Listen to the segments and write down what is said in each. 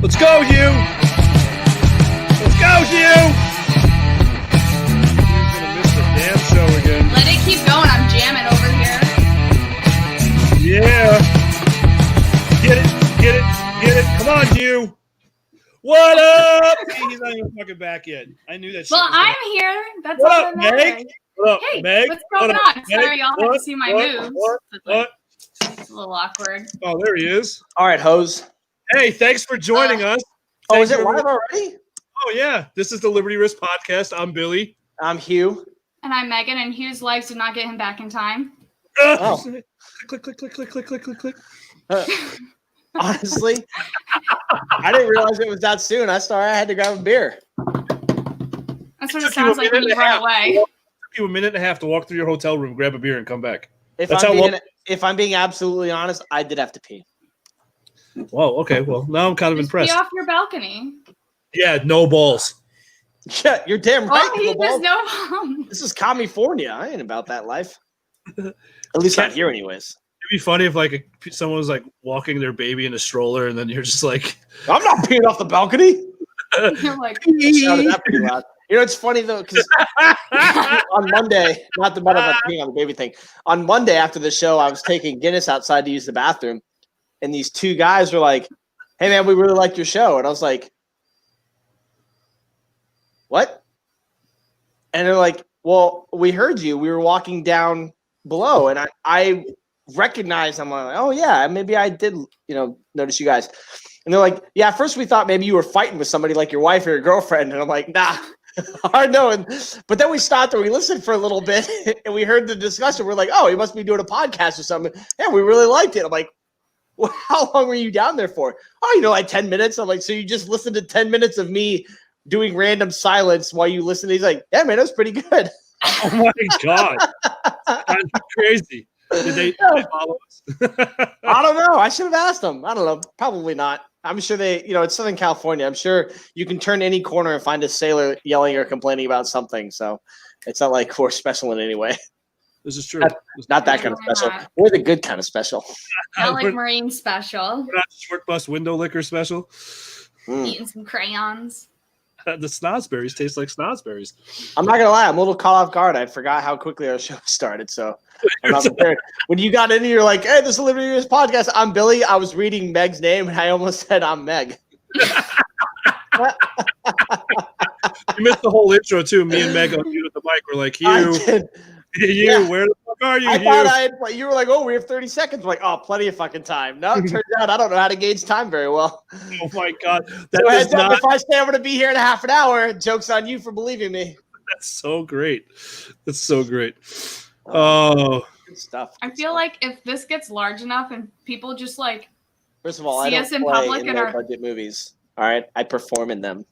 Let's go, Hugh! Let's go, Hugh! You're gonna miss the damn show again. Let it keep going. I'm jamming over here. Yeah. Get it. Come on, Hugh. What up? He's not even fucking back yet. I knew that shit. Well, I'm here. That's what all up, that matters. Meg? What up, Hey, Meg? what's going what on? Up, Meg? Sorry, y'all have to see my moves. What? It's a little awkward. Oh, there he is. All right, Hose. Hey, thanks for joining us. Oh, is it live already? Oh, yeah. This is the Liberty Risk Podcast. I'm Billy. I'm Hugh. And I'm Megan, and Hugh's legs did not get him back in time. Oh. Click. Honestly, I didn't realize it was that soon. I had to grab a beer. That's what it sounds like when you run away. It took you a minute and a half to walk through your hotel room, grab a beer, and come back. If I'm being absolutely honest, I did have to pee. Whoa, okay. Well, now I'm kind of impressed. Be off your balcony. Yeah, no balls. Yeah, you're damn right. Oh, there's no This is California. I ain't about that life. At least not here, anyways. It'd be funny if like someone was like walking their baby in a stroller, and then you're just like, I'm not peeing off the balcony. You're like, shouted that pretty loud. You know, it's funny though, because on Monday, not the matter about peeing on the baby thing. On Monday after the show, I was taking Guinness outside to use the bathroom, and these two guys were like, "Hey man, we really liked your show," and I was like, "What?" And they're like, "Well, we heard you. We were walking down below, and I recognized." I'm like, "Oh yeah, maybe I did, notice you guys." And they're like, "Yeah, at first we thought maybe you were fighting with somebody like your wife or your girlfriend," and I'm like, "Nah." Hard knowing. But then we stopped and we listened for a little bit and we heard the discussion. We're like, oh, he must be doing a podcast or something. Yeah, we really liked it. I'm like, well, how long were you down there for? Oh, like 10 minutes. I'm like, so you just listened to 10 minutes of me doing random silence while you listen? He's like, yeah, man, that was pretty good. Oh my God. That's crazy. Did they follow us? I don't know. I should have asked them. I don't know. Probably not. I'm sure they, it's Southern California. I'm sure you can turn any corner and find a sailor yelling or complaining about something. So it's not like we're special in any way. This is true. Not that kind of special. We're the good kind of special. Not like Marine special. We're not short bus window liquor special. Eating some crayons. The snozberries taste like snozberries. I'm not gonna lie, I'm a little caught off guard. I forgot how quickly our show started, so I'm not prepared. When you got in, you're like, "Hey, this is Liberty Risk Podcast. I'm Billy." I was reading Meg's name, and I almost said, "I'm Meg." You missed the whole intro too. Me and Meg on the mic were like, where the fuck are you? I thought you were like, "Oh, we have 30 seconds." I'm like, "Oh, plenty of fucking time." No, it turns out I don't know how to gauge time very well. Oh my God, if I say I'm going to be here in a half an hour, joke's on you for believing me. That's so great. That's so great. Oh, good stuff. I feel like if this gets large enough and people just like, first of all, see I us don't in play public in and low budget movies. All right, I perform in them.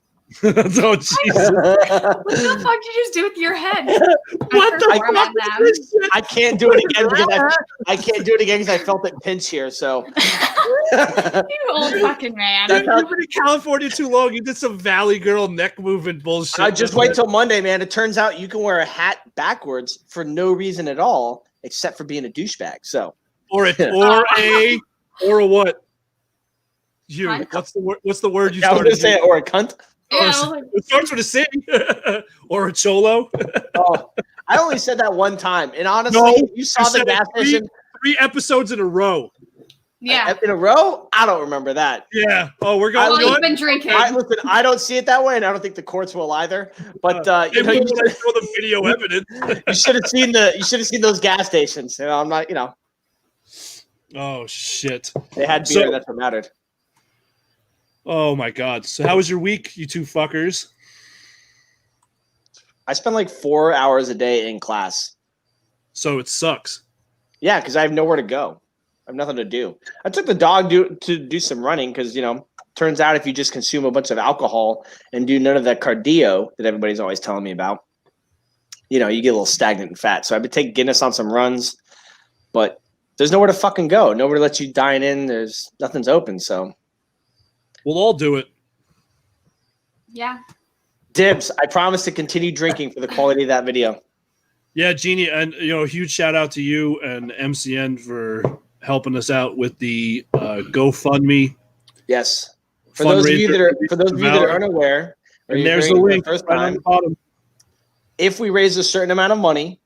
Oh Jesus! What the fuck did you just do with your head? What the fuck? I can't do it again because I can't do it again because I felt it pinch here. So you old fucking man. You've been in California too long. You did some Valley Girl neck movement bullshit. I just wait till Monday, man. It turns out you can wear a hat backwards for no reason at all, except for being a douchebag. So or a what? You? What's the word you started? I was going to say or a cunt. It starts with a C. Or a cholo. Oh, I only said that one time. And honestly, you saw the gas station. 3 episodes in a row. Yeah. In a row? I don't remember that. Yeah. Oh, we're going. Well, you've been drinking. Listen, I don't see it that way, and I don't think the courts will either. But you show the video evidence. You should have seen those gas stations. I'm not. Oh shit. They had beer. That's what mattered. Oh my God. So how was your week, you two fuckers? I spend like 4 hours a day in class. So it sucks. Yeah, because I have nowhere to go. I have nothing to do. I took the dog to do some running because, turns out if you just consume a bunch of alcohol and do none of that cardio that everybody's always telling me about, you get a little stagnant and fat. So I've been taking Guinness on some runs, but there's nowhere to fucking go. Nowhere to let you dine in. Nothing's open. So We'll all do it. Yeah. Dibs. I promise to continue drinking for the quality of that video. Yeah, Jeannie, and huge shout out to you and MCN for helping us out with the GoFundMe. Yes. For those of you that are unaware, and there's the link right on the bottom. If we raise a certain amount of money,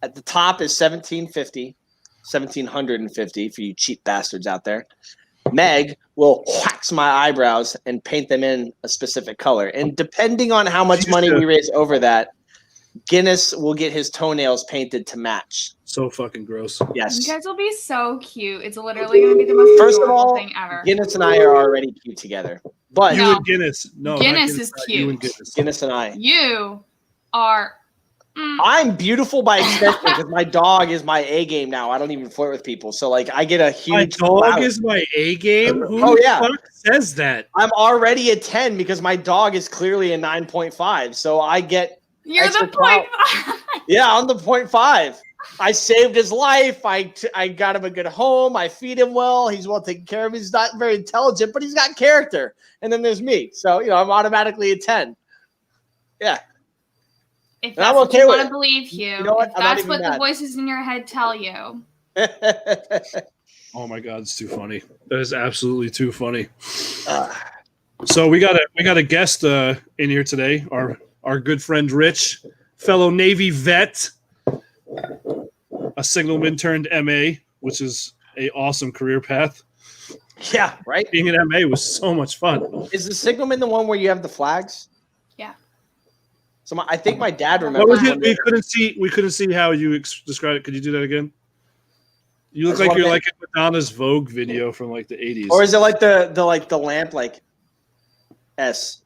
at the top is $1,750 for you cheap bastards out there. Meg will wax my eyebrows and paint them in a specific color. And depending on how much money we raise over that, Guinness will get his toenails painted to match. So fucking gross. Yes. You guys will be so cute. It's literally going to be the most adorable thing ever. Guinness and I are already cute together. But you and Guinness. No, Guinness is cute. You and Guinness and I. You are... I'm beautiful by extension because my dog is my A game now. I don't even flirt with people. So, like, I get a huge... My dog is my A game? Who the fuck says that? I'm already a 10 because my dog is clearly a 9.5. So I get... You're the 0.5. Yeah, I'm the 0.5. I saved his life. I got him a good home. I feed him well. He's well taken care of. He's not very intelligent, but he's got character. And then there's me. So, I'm automatically a 10. Yeah. If that's what you want to believe, Hugh. You know what? If that's what the voices in your head tell you. Oh my God, it's too funny. That is absolutely too funny. So we got a guest in here today. Our good friend Rich, fellow Navy vet, a signalman turned MA, which is a awesome career path. Yeah, right. Being an MA was so much fun. Is the signalman the one where you have the flags? Yeah. So I think my dad remembers. What was it? We couldn't see how you described it. Could you do that again? You look like you're like in Madonna's Vogue video from like the 80s. Or is it like the lamp like S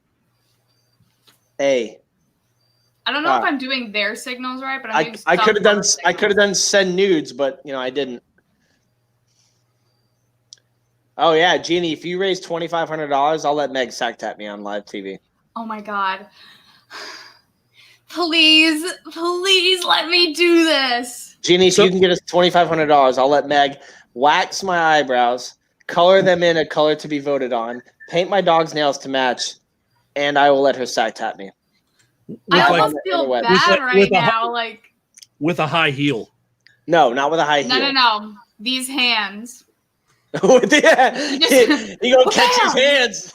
A? I don't know if I'm doing their signals right, but I could have done send nudes, but I didn't. Oh yeah, Jeannie, if you raise $2,500, I'll let Meg sack tap me on live TV. Oh my God. Please let me do this. Jeannie, if you can get us $2,500, I'll let Meg wax my eyebrows, color them in a color to be voted on, paint my dog's nails to match, and I will let her sack tap me. I almost feel bad right now. With a high heel. No, not with a high heel. No. These hands. He gonna catch his hands.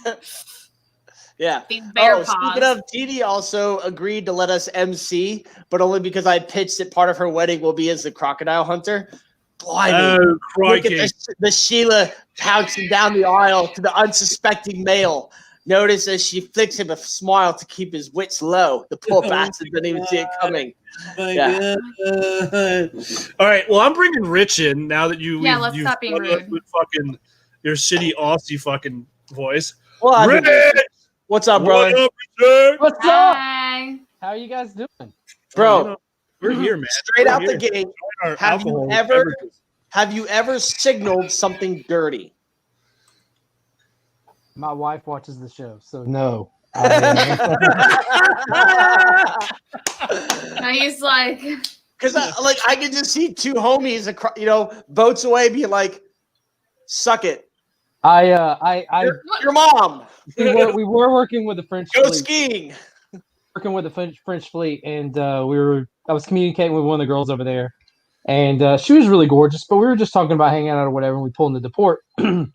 Yeah. Speaking of, TD also agreed to let us MC, but only because I pitched that part of her wedding will be as the crocodile hunter. Blimey. Oh, look at the Sheila pouncing down the aisle to the unsuspecting male. Notice as she flicks him a smile to keep his wits low. The poor bastard didn't even see it coming. God. All right. Well, I'm bringing Rich in now that you. Yeah, let's stop being rude. With fucking your shitty Aussie fucking voice. Well, Rich! What's up, brother? What's up? How are you guys doing, bro? We're here, man. Straight out the gate. Have you ever signaled something dirty? My wife watches the show, so no. He's like, because I can just see two homies across, boats away, being like, "Suck it." Your mom. We were working with the French. Go fleet. Skiing. Working with the French fleet, and I was communicating with one of the girls over there, and she was really gorgeous. But we were just talking about hanging out or whatever, and we pulled into the port, and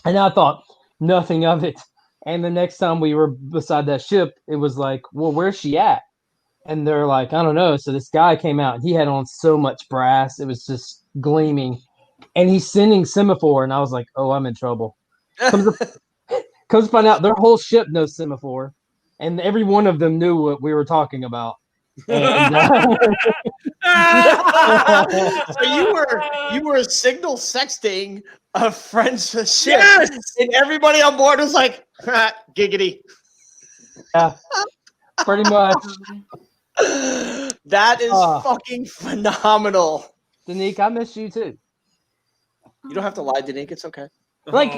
I thought nothing of it. And the next time we were beside that ship, it was like, well, where's she at? And they're like, I don't know. So this guy came out, and he had on so much brass, it was just gleaming. And he's sending semaphore, and I was like, oh, I'm in trouble. Comes to find out their whole ship knows semaphore, and every one of them knew what we were talking about. And, so you were signal sexting a French ship, and everybody on board was like, giggity. Yeah, pretty much. That is fucking phenomenal. Danique, I miss you too. You don't have to lie, Danique. It's okay. Like,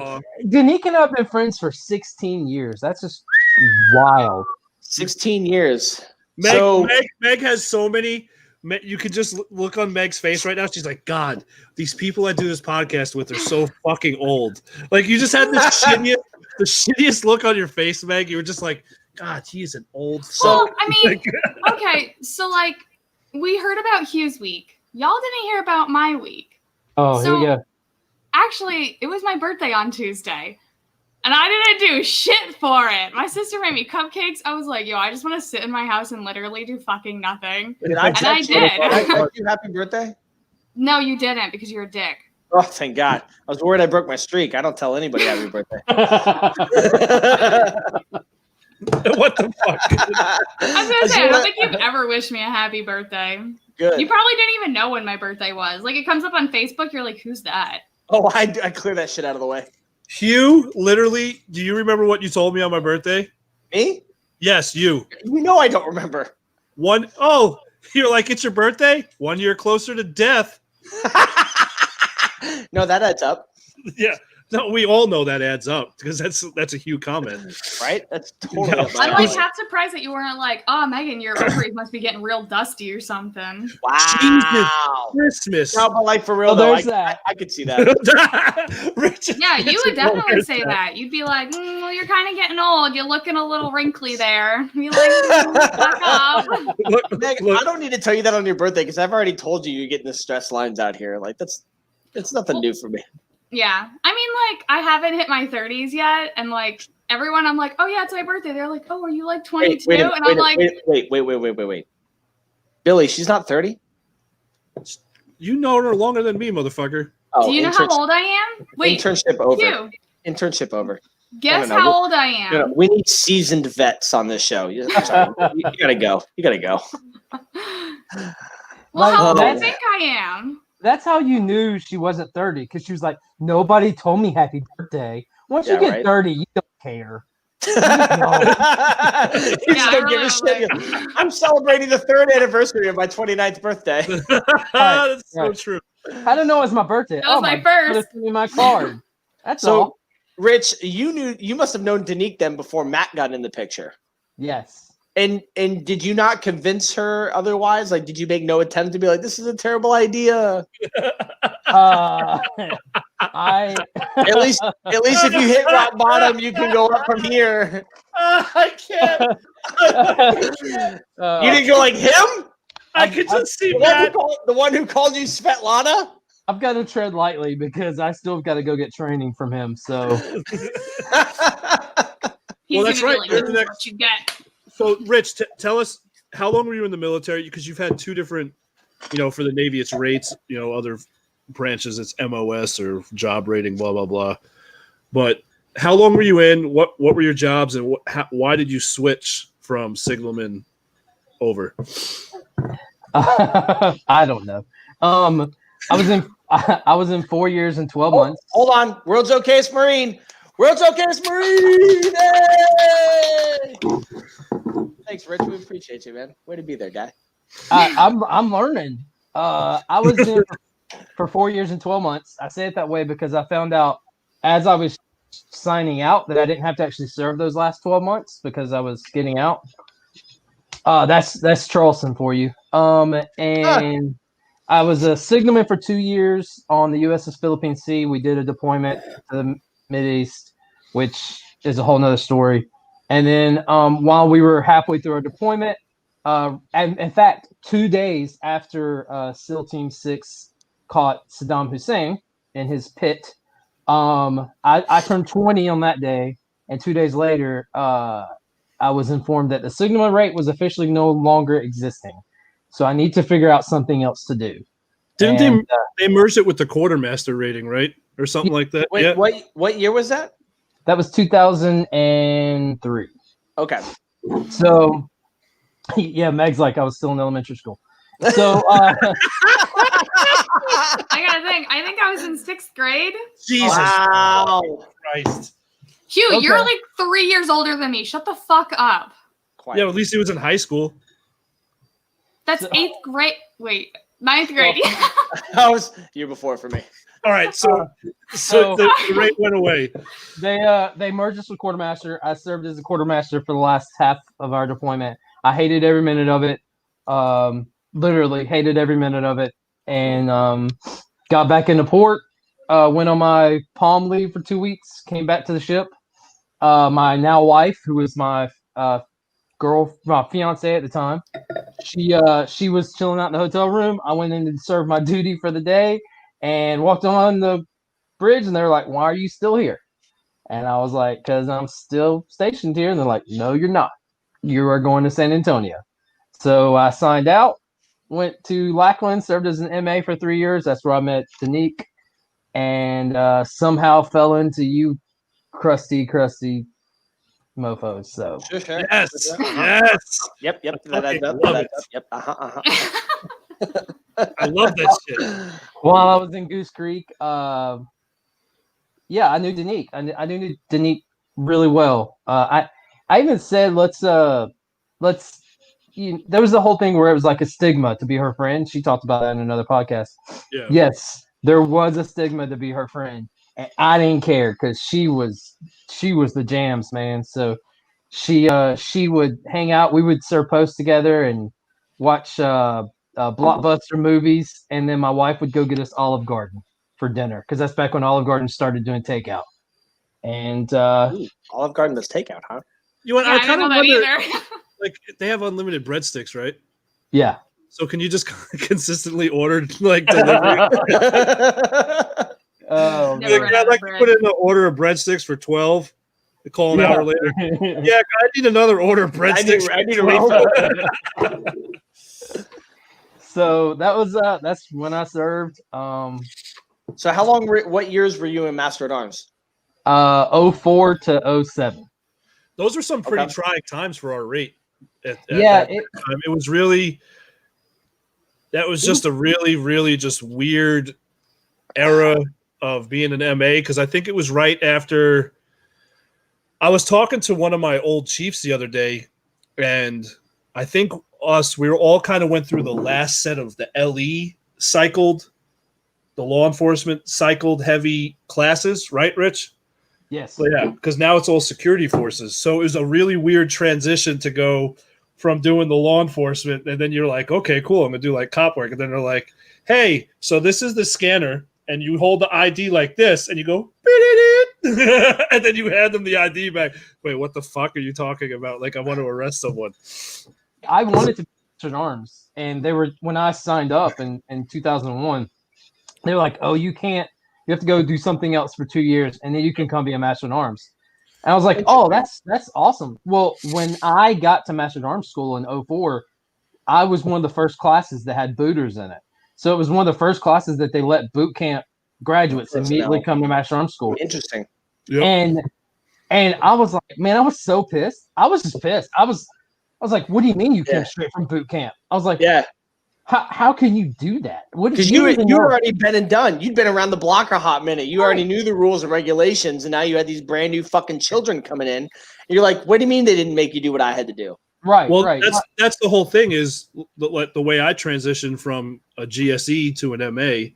Danique and I have been friends for 16 years. That's just wild. 16 years. Meg has so many. You could just look on Meg's face right now. She's like, God, these people I do this podcast with are so fucking old. Like, you just had the shittiest. the shittiest look on your face, Meg. You were just like, God, he's an old Well, fuck. I mean, okay, so like we heard about Hugh's week. Y'all didn't hear about my week. Oh, here we So- go. Actually, it was my birthday on Tuesday. And I didn't do shit for it. My sister made me cupcakes. I was like, yo, I just want to sit in my house and literally do fucking nothing. Did I And I text you? did. Did I text you happy birthday? No, you didn't because you're a dick. Oh, thank God. I was worried I broke my streak. I don't tell anybody happy birthday. What the fuck? I was going to say, I don't think you've ever wished me a happy birthday. Good. You probably didn't even know when my birthday was. Like, it comes up on Facebook. You're like, who's that? Oh, I clear that shit out of the way. Hugh, literally, do you remember what you told me on my birthday? Me? Yes, you. You know I don't remember. Oh, you're like, it's your birthday? 1 year closer to death. No, that adds up, Yeah. No, we all know that adds up because that's a Hugh comment. right? That's totally No. up my I'm like alley. half surprised that you weren't like, oh, Megan, your ovaries must be getting real dusty or something. Wow. Christmas. No, but like for real Oh, though, there's that. I could see that. Richard, Yeah, you would Richard definitely Robertson. say that. You'd be like, well, you're kind of getting old. You're looking a little wrinkly there. Be like, fuck off. Look, Meg, look, I don't need to tell you that on your birthday because I've already told you you're getting the stress lines out here. Like it's nothing new for me. Yeah. I mean, like, I haven't hit my 30s yet. And, like, everyone, I'm like, oh, yeah, it's my birthday. They're like, oh, are you, like, 22? And I'm like, Wait. Billy, she's not 30? you know her longer than me, motherfucker. Oh, do you know how old I am? Wait, internship over. you. Internship over. Guess no, how we'll- old I am. No, we need seasoned vets on this show. I'm sorry. You gotta go. You gotta go. Well, how old do you That's- think I am? That's how you knew she wasn't 30 because she was like, nobody told me happy birthday. Once Yeah, you get right. 30, you don't care. You Yeah, just I don't really give a am shit. I'm celebrating the 3rd anniversary of my 29th birthday. That's so right. true. I don't know it's my birthday. That was my God, first. just Give me my card. That's So, all. Rich, you must have known Danique then before Matt got in the picture. Yes. And did you not convince her otherwise? Like, did you make no attempt to be like, this is a terrible idea? I At least if you hit rock bottom, you can go up from here. I can't. You didn't go like him? I could just see The one, who that. the one who called you Svetlana? I've got to tread lightly because I still got to go get training from him. So He's that's gonna right. be You're like, the this is next- what you get. So, Rich, tell us, how long were you in the military? Because you've had two different, for the Navy, it's rates, other branches, it's MOS or job rating, blah, blah, blah. But how long were you in? What were your jobs, and why did you switch from signalman over? I don't know. I was in 4 years and 12 months. Hold on. World's okayest Marine. World's okayest Marine. Hey! Thanks, Rich. We appreciate you, man. Way to be there, guy. I'm learning. I was in for 4 years and 12 months. I say it that way because I found out as I was signing out that I didn't have to actually serve those last 12 months because I was getting out. That's Charleston for you. And I was a signalman for 2 years on the USS Philippine Sea. We did a deployment to the Mideast, which is a whole nother story. And then while we were halfway through our deployment, and in fact, 2 days after SEAL Team 6 caught Saddam Hussein in his pit, I turned 20 on that day. And 2 days later, I was informed that the signalman rate was officially no longer existing. So I need to figure out something else to do. Didn't they merged it with the quartermaster rating, right? Or something like that? Wait, Yeah. what year was that? That was 2003. Okay. So, yeah, Meg's like, I was still in elementary school. So, I gotta think. I think I was in 6th grade. Jesus Wow. Christ. Hugh, Okay. you're like 3 years older than me. Shut the fuck up. Quiet. Yeah, at least he was in high school. That's So- 8th grade. Wait, 9th grade. That was year before for me. All right, so the rate went away. they merged us with quartermaster. I served as a quartermaster for the last half of our deployment. I hated every minute of it. Literally hated every minute of it. And got back into port. Went on my palm leave for 2 weeks. Came back to the ship. my now wife, who was my my fiance at the time. She was chilling out in the hotel room. I went in to serve my duty for the day and walked on the bridge, and they were like, "Why are you still here?" And I was like, "Because I'm still stationed here." And they're like, "No, you're not. You are going to San Antonio." So I signed out, went to Lackland, served as an MA for 3 years. That's where I met Danique, and somehow fell into you crusty mofos. So Sure. Yes, Sure. yes. Yep. I That adds fucking up. love That it. adds up. Yep. I love that shit. while I was in Goose Creek, yeah, I knew Danique. I knew Danique really well. I even said let's there was the whole thing where it was like a stigma to be her friend. She talked about that in another podcast. Yeah. Yes, there was a stigma to be her friend, and I didn't care because she was the jams, man. So she would hang out. We would serve posts together and watch blockbuster movies, and then my wife would go get us Olive Garden for dinner because that's back when Olive Garden started doing takeout. And Olive Garden does takeout, huh? You want? Yeah, I I kind didn't know of that wonder. either. Like they have unlimited breadsticks, right? yeah, So can you just consistently order like delivery? oh, Never Like, ran I'd out like of to bread. put in an order of breadsticks for 12. They call an hour later. Yeah, I need another order of breadsticks. I need a refill. So that's when I served. So how long? What years were you in Master at Arms? 04 to 07. Those were some pretty Okay. trying times for our rate. At Yeah, that time. It was really. That was just a really, really just weird era of being an MA because I think it was right after. I was talking to one of my old chiefs the other day, and I think we were all kind of went through the last set of the LE cycled, the law enforcement cycled heavy classes, right, Rich? yes. But yeah, because now it's all security forces. So it was a really weird transition to go from doing the law enforcement, and then you're like, okay, cool, I'm gonna do like cop work, and then they're like, hey, so this is the scanner, and you hold the ID like this, and you go, and then you hand them the ID back. Wait, what the fuck are you talking about? Like, I want to arrest someone. I wanted to be Master at Arms, and they were when I signed up in 2001. They were like, "Oh, you can't. You have to go do something else for 2 years, and then you can come be a Master at Arms." And I was like, "Oh, that's awesome." Well, when I got to Master at Arms school in 04, I was one of the first classes that had booters in it. So it was one of the first classes that they let boot camp graduates immediately come to Master at Arms school. Interesting. Yep. And I was like, man, I was so pissed. I was just pissed. I was like, what do you mean you came straight from boot camp? I was like, Yeah. How can you do that? What Because you you already been and done. You'd been around the block a hot minute. You already knew the rules and regulations, and now you had these brand new fucking children coming in. And you're like, what do you mean they didn't make you do what I had to do? Right. Well, right. that's the whole thing is the way I transitioned from a GSE to an MA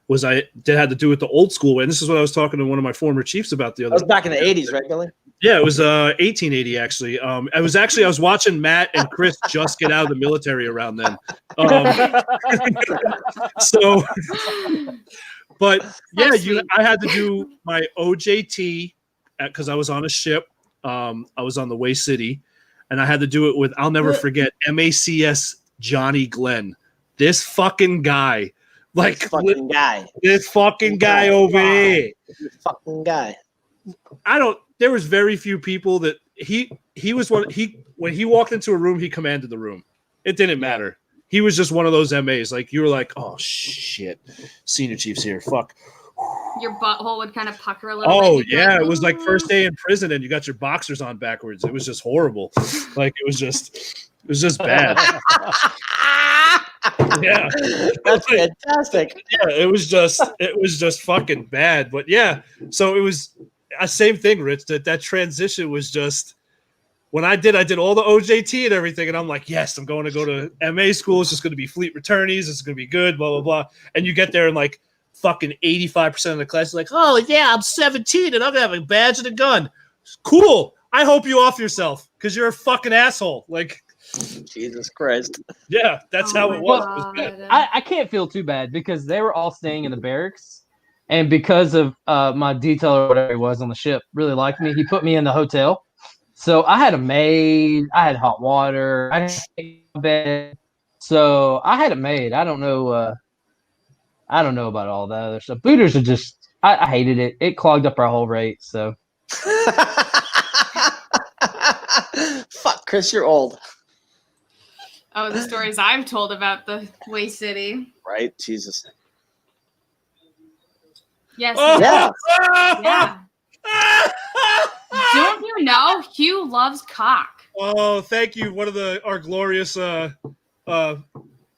was I had to do it the old school way. And this is what I was talking to one of my former chiefs about the other. That was back in the 80s, right, Billy? Yeah, it was 1880 actually. I was watching Matt and Chris just get out of the military around then. So, but yeah, I had to do my OJT because I was on a ship. I was on the Way City, and I had to do it with, I'll never forget, MACS Johnny Glenn. This fucking guy. Like this fucking guy over here. This fucking guy. There was very few people that he was one. When he walked into a room, he commanded the room. It didn't matter. He was just one of those MAs. Like you were like, oh shit, senior chief's here. Fuck. Your butthole would kind of pucker a little bit. Oh yeah, it was like first day in prison, and you got your boxers on backwards. It was just horrible. Like it was just bad. Yeah, that's fantastic. Yeah, it was just fucking bad. But yeah, so it was a same thing, Rich. That transition was just when I did all the OJT and everything, and I'm like, yes, I'm going to go to MA school. It's just going to be fleet returnees. It's going to be good. Blah blah blah. And you get there and like fucking 85% of the class is like, oh yeah, I'm 17 and I'm gonna have a badge and a gun. Cool. I hope you off yourself because you're a fucking asshole. Like. Jesus Christ. Yeah, that's how it was. It was I can't feel too bad because they were all staying in the barracks. And because of my detailer or whatever he was on the ship really liked me, he put me in the hotel. So I had a maid, I had hot water, I had a bed. So I had it made. I don't know about all that other stuff. Booters are just I hated it. It clogged up our whole rate. So Fuck, Chris, you're old. Oh, the stories I've told about the Way City. Right? Jesus. Yes. Oh, Yeah. Yeah. Don't you know Hugh loves cock? Oh, thank you. One of our glorious Yes.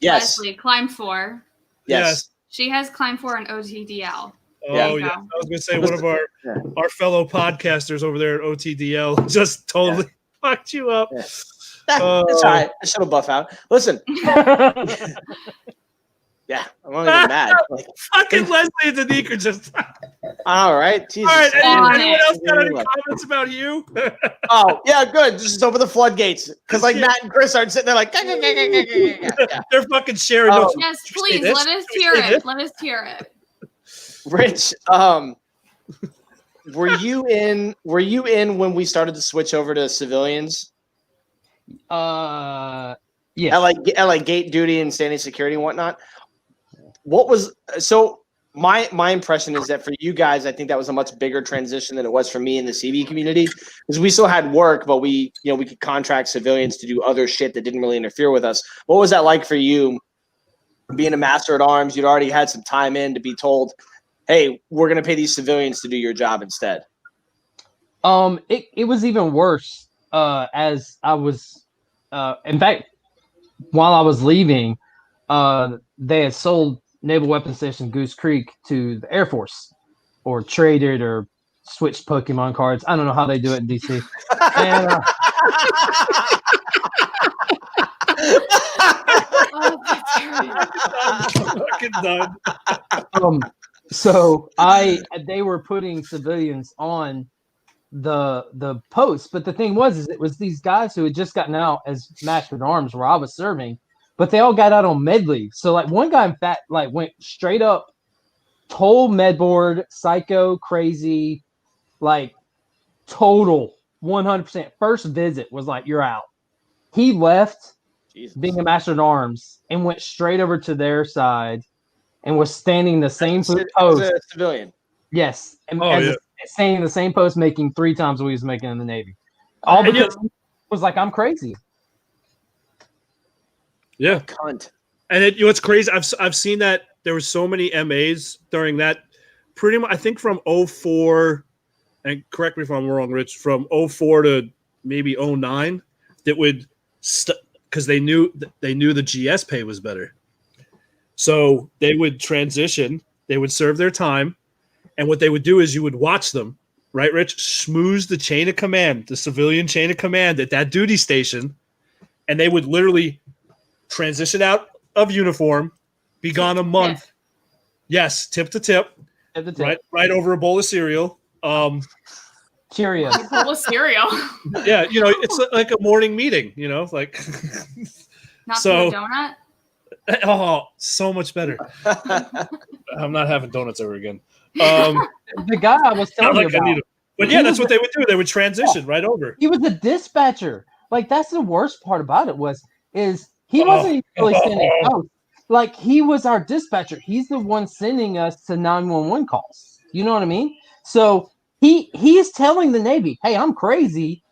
Leslie, Climb 4. Yes. She has Climb 4 and OTDL. Yeah. Oh, yeah. I was going to say one of our fellow podcasters over there at OTDL just totally fucked you up. Yeah. It's all right. I should have buff out. Listen. Yeah, I'm not even mad. Like, fucking Leslie and Danique are just. All right. Jesus. All right. Anyone else got any Anyway. comments about you? Oh, yeah, good. Just open the floodgates. Because, like, Matt and Chris aren't sitting there like, yeah. They're fucking sharing Oh. notes. Yes, Should we say please, this? let us Should we hear say it. this? Let us hear it. Rich, were you in when we started to switch over to civilians? yeah. At like gate duty and standing security and whatnot. What was so my impression is that for you guys, I think that was a much bigger transition than it was for me in the CV community, because we still had work, but we could contract civilians to do other shit that didn't really interfere with us. What was that like for you, being a master at arms? You'd already had some time in to be told, hey, we're going to pay these civilians to do your job instead. It was even worse. As I was, in fact, while I was leaving, they had sold Naval Weapons Station Goose Creek to the Air Force, or traded or switched Pokemon cards. I don't know how they do it in DC. And, Oh, that's terrible. I'm fucking done. So they were putting civilians on the post, but the thing was it was these guys who had just gotten out as master at arms where I was serving, but they all got out on med leave. So like one guy in fact like went straight up, total med board, psycho, crazy, like total 100%. First visit was like, you're out. He left Jesus. being a master at arms and went straight over to their side and was standing the same post. As a civilian. Yes. And Oh, staying in the same post, making 3 times what he was making in the Navy. All because he was like, I'm crazy. Yeah. Cunt. And what's crazy, I've seen that there were so many MAs during that, pretty much, I think from 04, and correct me if I'm wrong, Rich, from 04 to maybe 09, that would, because they knew the GS pay was better. So they would transition, they would serve their time, and what they would do is you would watch them, right, Rich, schmooze the chain of command, the civilian chain of command at that duty station, and they would literally transition out of uniform, be gone a month. Yes, tip to tip. Right over a bowl of cereal. Cheerios. A bowl of cereal. Yeah, it's like a morning meeting, like. Not So- a donut. Oh, so much better. I'm not having donuts ever again. The guy I was Not telling you like I about. need 'em. But yeah, that's what they would do. They would transition right over. He was a dispatcher. Like that's the worst part about it is he wasn't even really sending posts. Like he was our dispatcher. He's the one sending us to 911 calls. You know what I mean? So he's telling the Navy, "Hey, I'm crazy,"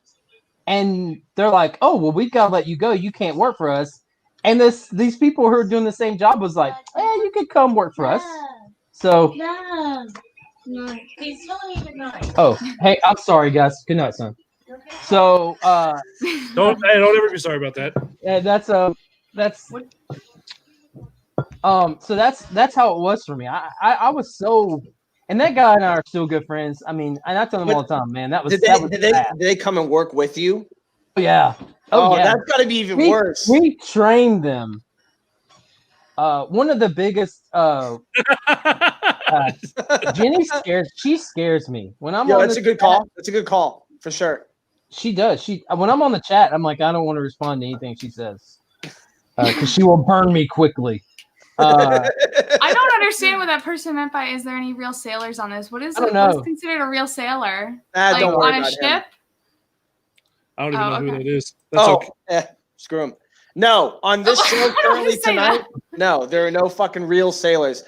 and they're like, "Oh, well, we gotta let you go. You can't work for us." And these people who are doing the same job was like, "Hey, you could come work for us." So, No, he's telling me good night. oh, hey, I'm sorry, guys. Good night, son. So, Don't ever be sorry about that. yeah, so that's how it was for me. I was so, and that guy and I are still good friends. I mean, and I tell him all the time, man. That was Did they come and work with you? yeah. Oh, yeah. that's got to be even worse. We trained them. One of the biggest Jenny scares me when I'm Yeah, on. that's a good call. That's a good call for sure. She does. When I'm on the chat, I'm like, I don't want to respond to anything she says because she will burn me quickly. I don't understand what that person meant by. Is there any real sailors on this? What is I don't what is know. considered a real sailor? Nah, don't worry on a about ship? him. I don't even know who okay. that is. That's okay. Screw him. No, on this I show don't currently wanna say tonight, that. no, there are no fucking real sailors.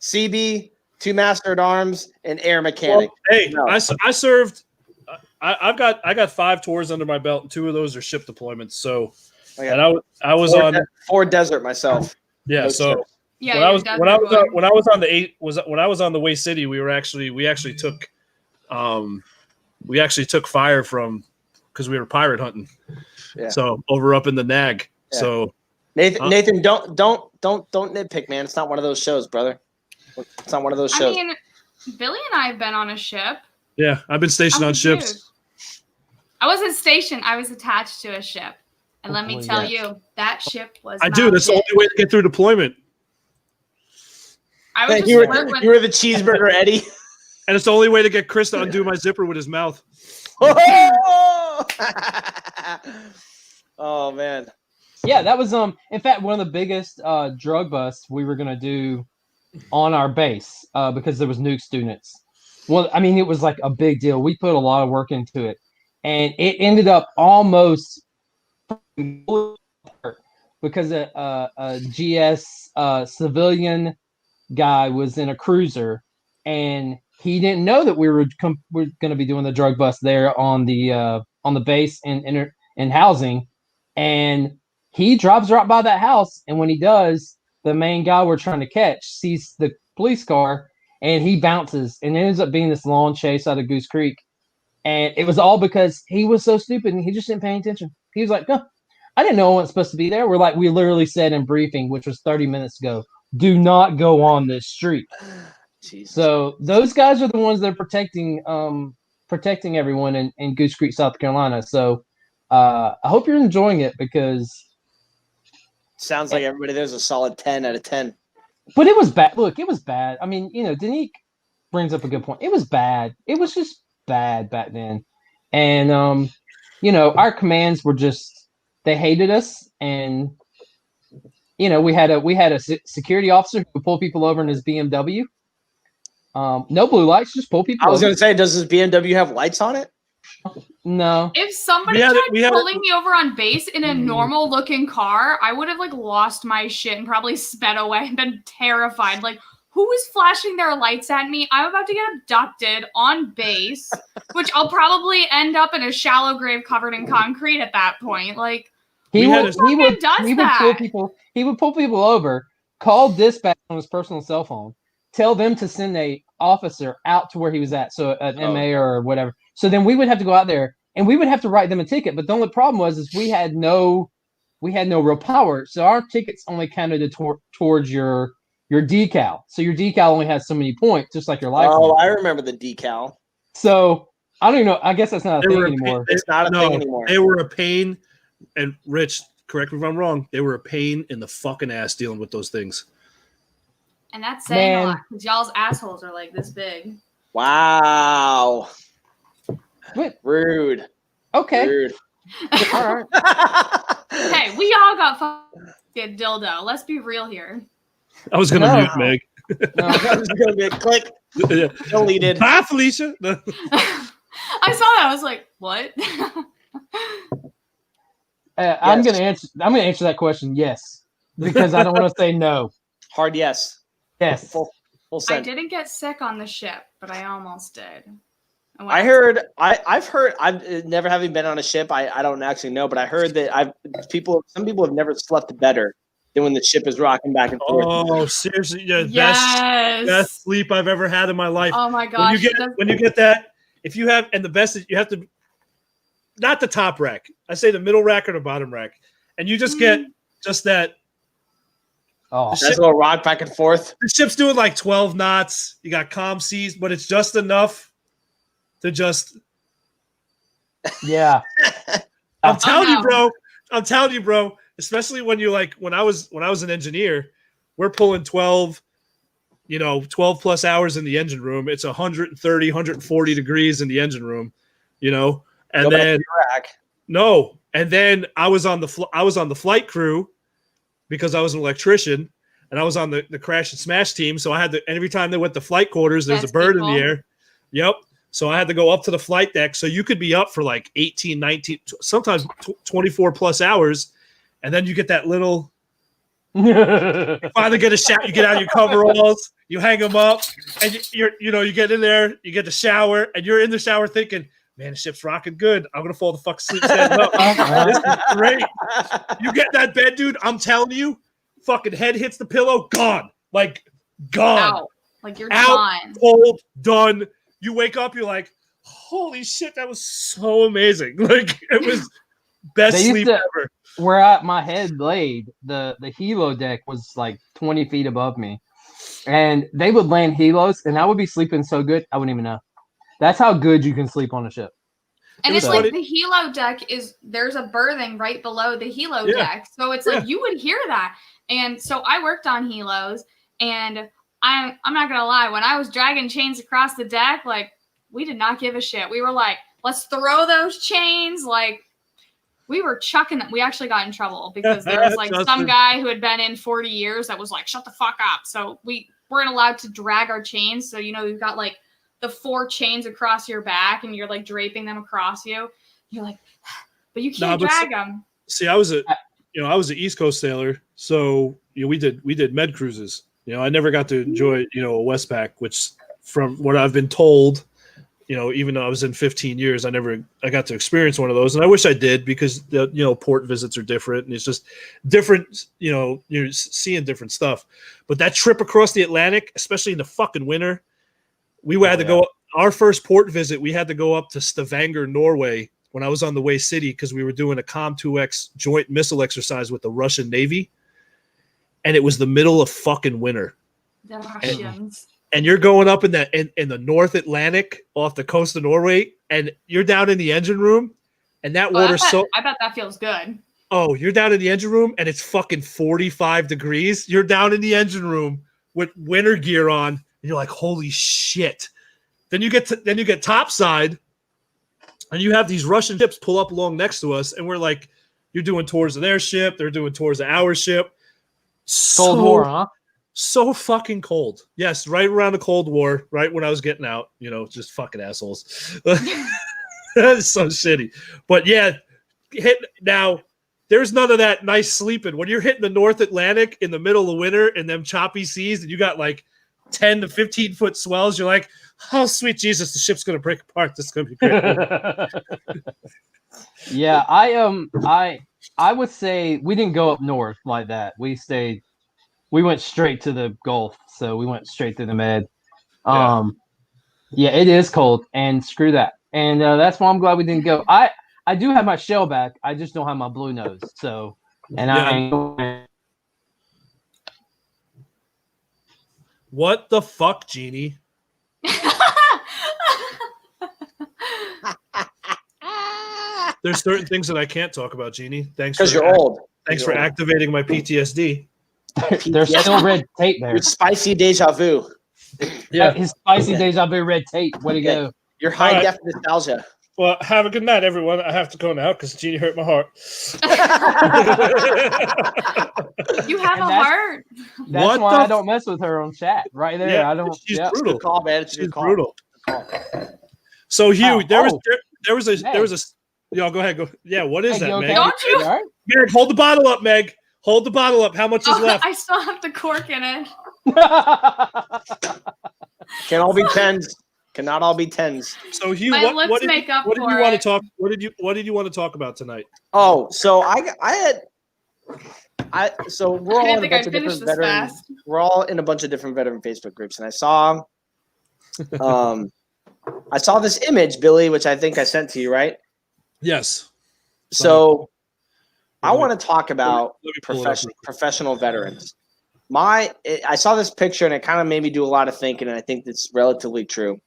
CB, 2 Master at Arms, and air mechanic. Well, hey, No. I served. I got 5 tours under my belt, and 2 of those are ship deployments. So, I and got I was on. 4 desert myself. Yeah, No so trips. Yeah, when I you're was desert boy. when I was on the Way City, we actually took fire from because we were pirate hunting. Yeah. So over up in the Nag. Yeah. So Nathan, don't nitpick, man. It's not one of those shows, brother. It's not one of those shows. I mean, Billy and I have been on a ship. yeah, I've been stationed I'm on ships. confused. I wasn't stationed. I was attached to a ship. And let me Hopefully, tell yeah. you, that ship was I do. That's the only mounted. way to get through deployment, I would just You flirt were, with you were the cheeseburger Eddie. and it's the only way to get Chris to undo my zipper with his mouth. Oh man. Yeah, that was in fact one of the biggest drug busts we were gonna do on our base because there was nuke students. Well, I mean, it was like a big deal. We put a lot of work into it, and it ended up almost because a GS civilian guy was in a cruiser, and he didn't know that we were going to be doing the drug bust there on the base in housing, and he drives right by that house, and when he does, the main guy we're trying to catch sees the police car, and he bounces, and it ends up being this long chase out of Goose Creek, and it was all because he was so stupid and he just didn't pay attention. He was like, "Huh, I didn't know I wasn't supposed to be there." We literally said in briefing, which was 30 minutes ago, do not go on this street. Jesus. So those guys are the ones that are protecting everyone in Goose Creek, South Carolina. So I hope you're enjoying it because. Sounds like everybody there's a solid 10 out of 10. But it was bad. Look, it was bad. I mean, Danique brings up a good point. It was bad. It was just bad back then. And our commands were just they hated us, and we had a security officer who would pull people over in his BMW. No blue lights, just pull people I was over. gonna say, does this BMW have lights on it? No. If somebody tried pulling me over on base in a normal looking car, I would have lost my shit and probably sped away and been terrified. Like, who is flashing their lights at me? I'm about to get abducted on base, which I'll probably end up in a shallow grave covered in concrete at that point. Like, He would pull people over, call dispatch on his personal cell phone, tell them to send a officer out to where he was at, so an MA or whatever. So then we would have to go out there and we would have to write them a ticket. But the only problem was we had no real power, so our tickets only counted towards your decal. So your decal only has so many points, just like your life. Oh, I remember the decal. So I don't even know. I guess that's not a thing anymore. It's not a thing anymore. They were a pain, and Rich, correct me if I'm wrong, they were a pain in the fucking ass dealing with those things. And that's saying a lot because y'all's assholes are like this big. Wow. What? Rude. Okay. Rude. All right. Hey, we all got fucking dildo. Let's be real here. I was gonna mute Meg. No. That was gonna be a click. Deleted. Bye, Felicia. I saw that. I was like, what? I'm gonna answer that question. Yes, because I don't want to say no. Hard yes. Yes. Full I send. didn't get sick on the ship, but I almost did. I've heard. I've never having been on a ship. I don't actually know, but I heard that some people have never slept better than when the ship is rocking back and forth. Oh, seriously, yeah, Yes. best sleep I've ever had in my life. Oh my gosh. When you get that, if you have, and the best is you have to, not the top rack. I say the middle rack or the bottom rack, and you just get just that. Oh, That's a little rock back and forth. The ship's doing like 12 knots. You got calm seas, but it's just enough to just. yeah. I'm telling you, bro. Especially when you when I was an engineer, we're pulling 12 plus hours in the engine room. It's 130, 140 degrees in the engine room, and then I was on the flight crew because I was an electrician, and I was on the crash and smash team. So I had to, and every time they went to flight quarters, there's That's a bird people. in the air. Yep. So I had to go up to the flight deck. So you could be up for like 18, 19, sometimes 24 plus hours. And then you get that little, you finally get a shot. You get out your coveralls, you hang them up, and you get in there, you get the shower, and you're in the shower thinking, man, the ship's rocking good. I'm going to fall the fuck asleep standing up. This is great. You get that bed, dude. I'm telling you, fucking head hits the pillow, gone. Like, gone. Out. Like you're Out, done. cold, done. You wake up, you're like, holy shit, that was so amazing. Like, it was best They used sleep to- ever. Where my head laid, the helo deck was like 20 feet above me, and they would land helos, and I would be sleeping so good I wouldn't even know. That's how good you can sleep on a ship. And It it's was like funny- the helo deck there's a berthing right below the helo Yeah. deck. So it's like you would hear that. And so I worked on helos, and I'm not gonna lie, when I was dragging chains across the deck, like we did not give a shit. We were like, let's throw those chains. Like we were chucking them. We actually got in trouble because there was like some Justin. guy who had been in 40 years that was like, shut the fuck up. So we weren't allowed to drag our chains. So, you've got like the 4 chains across your back and you're like draping them across you. You're like, but you can't drag them. See, I was an East Coast sailor, so we did med cruises. I never got to enjoy a Westpac, which from what I've been told, even though I was in 15 years, I got to experience one of those, and I wish I did because port visits are different, and it's just different. You're seeing different stuff, but that trip across the Atlantic, especially in the fucking winter, we had to go. Our first port visit, we had to go up to Stavanger, Norway, when I was on the Way City because we were doing a Com-2X joint missile exercise with the Russian Navy, and it was the middle of fucking winter. The Russians. And you're going up in the North Atlantic off the coast of Norway, and you're down in the engine room, and that water's I bet that feels good. Oh, you're down in the engine room, and it's fucking 45 degrees. You're down in the engine room with winter gear on, and you're like, holy shit. Then you get topside, and you have these Russian ships pull up along next to us, and we're like, you're doing tours of their ship, they're doing tours of our ship. Cold War, huh? So fucking cold. Yes, right around the Cold War, right when I was getting out, just fucking assholes. That's so shitty. But yeah, now there's none of that nice sleeping. When you're hitting the North Atlantic in the middle of winter in them choppy seas and you got like 10 to 15 foot swells, you're like, oh sweet Jesus, the ship's gonna break apart. This is gonna be great. Yeah, I would say we didn't go up north like that. We went straight to the Gulf, so we went straight to the Med. Yeah, it is cold, and screw that. And that's why I'm glad we didn't go. I do have my shell back. I just don't have my blue nose. So, What the fuck, Jeannie? There's certain things that I can't talk about, Jeannie. Thanks because you're old. Thanks for activating my PTSD. There's still red tape there. Your spicy deja vu. Yeah. His spicy deja vu red tape. Way to go. Your high def nostalgia. Well, have a good night, everyone. I have to go now because Jeannie hurt my heart. You have a heart. That's why I don't mess with her on chat. Right there. Yeah, I don't. she's yeah. brutal. Good call, man. It's a She's good call. brutal. So Hugh, there was a Meg. Y'all go ahead. Go. Yeah, what is Hey, that, you Meg? okay? Don't you? All right? Meg, hold the bottle up, Meg. Hold the bottle up. How much is left? I still have the cork in it. Can all be tens. Cannot all be tens. So Hugh, My what lips did make up you for want to it. talk? What did you want to talk about tonight? Oh, so so we're all I in a didn't think bunch I'd of finish different this veteran. fast. We're all in a bunch of different veteran Facebook groups, and I saw this image, Billy, which I think I sent to you, right? Yes. So I want to talk about Let me pull it up. professional veterans. I saw this picture and it kind of made me do a lot of thinking, and I think that's relatively true.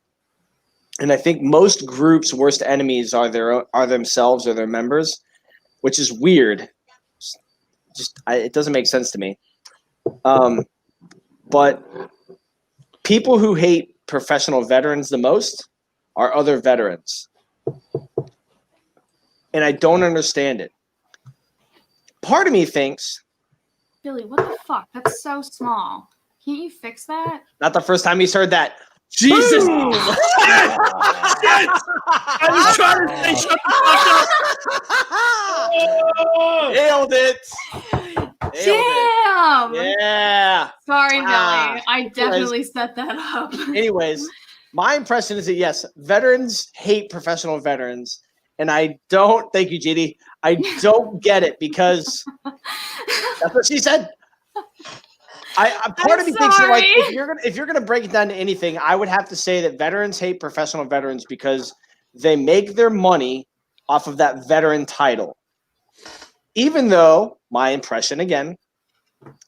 And I think most groups' worst enemies are themselves or their members, which is weird. It doesn't make sense to me. But people who hate professional veterans the most are other veterans. And I don't understand it. Part of me thinks Billy, what the fuck? That's so small. Can't you fix that? Not the first time he's heard that. Jesus! Boom! Shit! I was trying to say shut the fuck up. Nailed it. Damn! Yeah. Sorry, Billy. Ah. I definitely set that up. Anyways, my impression is that yes, veterans hate professional veterans, and I don't. Thank you, GD. I don't get it because that's what she said. Part of me thinks that, like, if you're gonna break it down to anything, I would have to say that veterans hate professional veterans because they make their money off of that veteran title. Even though my impression again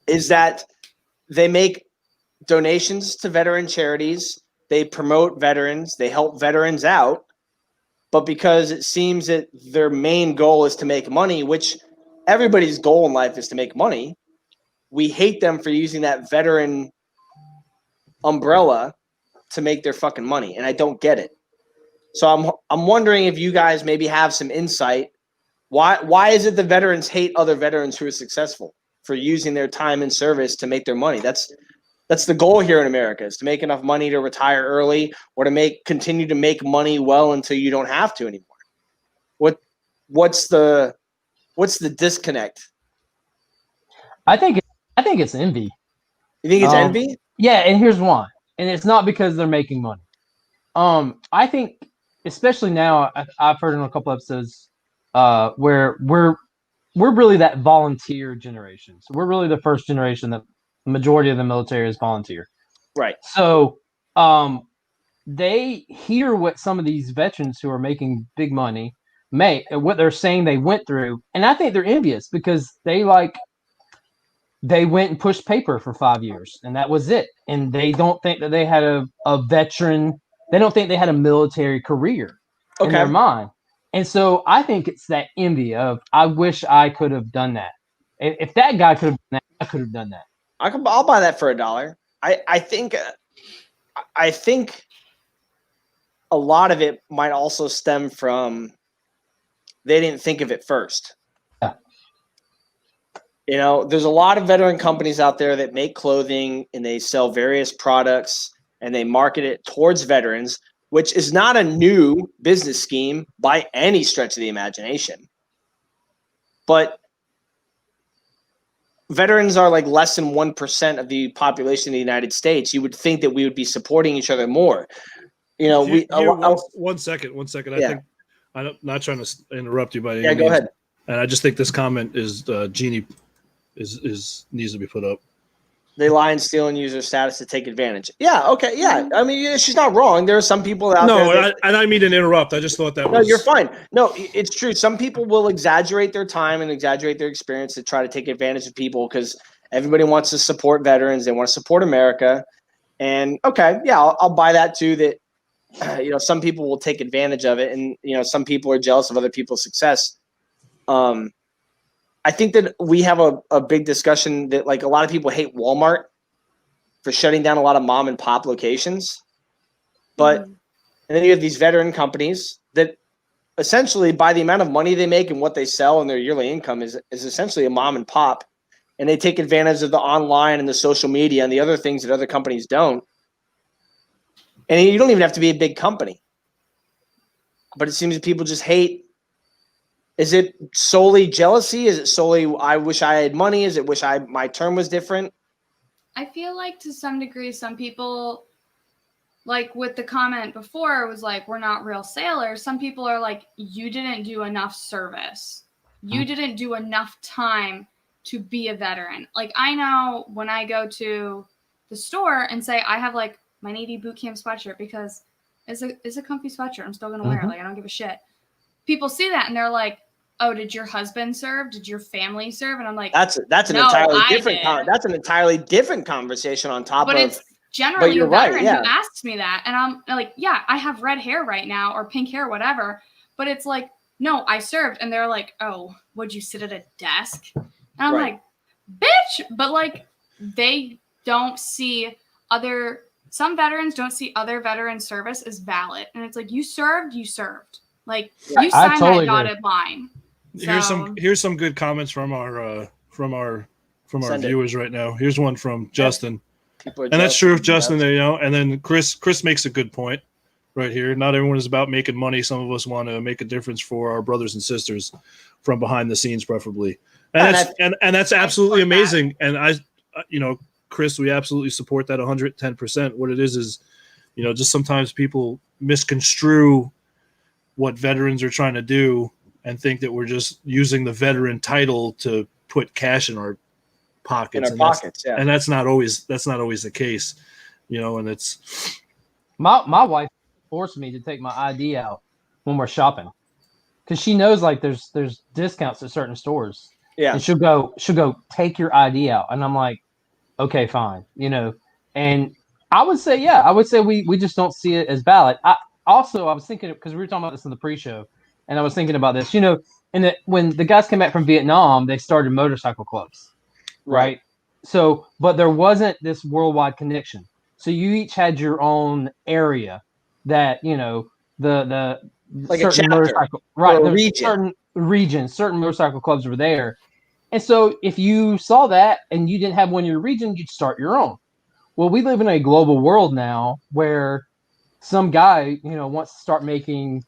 is that they make donations to veteran charities, they promote veterans, they help veterans out, but because it seems that their main goal is to make money, which everybody's goal in life is to make money, we hate them for using that veteran umbrella to make their fucking money, and I don't get it. So I'm wondering if you guys maybe have some insight. Why is it the veterans hate other veterans who are successful for using their time in service to make their money? That's the goal here in America, is to make enough money to retire early or to continue to make money well until you don't have to anymore. What's the disconnect? I think it's envy. You think it's envy? Yeah, and here's why. And it's not because they're making money. I think, especially now, I've heard in a couple episodes where we're really that volunteer generation. So we're really the first generation that the majority of the military is volunteer. Right. So they hear what some of these veterans who are making big money what they're saying they went through, and I think they're envious because they went and pushed paper for 5 years, and that was it. And they don't think that they had a veteran. They don't think they had a military career in their mind. And so I think it's that envy of, I wish I could have done that. If that guy could have done that, I could have done that. I'll buy that for $1. I think a lot of it might also stem from they didn't think of it first. Yeah. You know, there's a lot of veteran companies out there that make clothing and they sell various products and they market it towards veterans, which is not a new business scheme by any stretch of the imagination. But veterans are like less than 1% of the population of the United States. You would think that we would be supporting each other more. You know, one second. I Yeah. think I'm not trying to interrupt you, but go ahead. And I just think this comment is Jeannie is needs to be put up. They lie and steal and use their status to take advantage. Yeah. Okay. Yeah. I mean, she's not wrong. There are some people out there. No, I didn't mean to interrupt. I just thought that was. No, you're fine. No, it's true. Some people will exaggerate their time and exaggerate their experience to try to take advantage of people because everybody wants to support veterans. They want to support America. And okay, yeah, I'll buy that too. That some people will take advantage of it, and some people are jealous of other people's success. I think that we have a big discussion that like a lot of people hate Walmart for shutting down a lot of mom and pop locations. But and then you have these veteran companies that essentially by the amount of money they make and what they sell and their yearly income is essentially a mom and pop. And they take advantage of the online and the social media and the other things that other companies don't. And you don't even have to be a big company. But it seems that people just hate. Is it solely jealousy? Is it solely I wish I had money? Is it wish my term was different? I feel like to some degree, some people, like with the comment before, it was like, we're not real sailors. Some people are like, you didn't do enough service. You didn't do enough time to be a veteran. Like I know when I go to the store and say, I have like my Navy boot camp sweatshirt because it's a comfy sweatshirt. I'm still going to wear it. Like I don't give a shit. People see that and they're like, oh, did your husband serve? Did your family serve? And I'm like, that's an entirely different that's an entirely different conversation on top of. But it's generally a veteran who asks me that, and I'm like, yeah, I have red hair right now or pink hair, whatever. But it's like, no, I served, and they're like, oh, would you sit at a desk? And I'm like, bitch. But like, they don't see some veterans don't see other veteran service as valid, and it's like you served. Like you signed that dotted line. Here's some good comments from our from our Send it. viewers right now. Here's one from Justin. People are And that's jealous. true, Justin. You know, and then Chris makes a good point right here. Not everyone is about making money. Some of us want to make a difference for our brothers and sisters from behind the scenes, preferably. And that's absolutely amazing. And I, you know, Chris, we absolutely support that 110%. What it is, you know, just sometimes people misconstrue what veterans are trying to do and think that we're just using the veteran title to put cash in our pockets. And that's not always the case, you know. And it's my wife forced me to take my ID out when we're shopping because she knows like there's discounts at certain stores. Yeah, and she'll go take your ID out, and I'm like, okay, fine, you know. And I would say we just don't see it as valid. I was thinking, because we were talking about this in the pre-show, and I was thinking about this, you know, and when the guys came back from Vietnam, they started motorcycle clubs, right? So, but there wasn't this worldwide connection. So you each had your own area that, you know, the like a certain chapter, motorcycle, right? or a There's region. certain motorcycle clubs were there. And so if you saw that and you didn't have one in your region, you'd start your own. Well, we live in a global world now where some guy, you know, wants to start making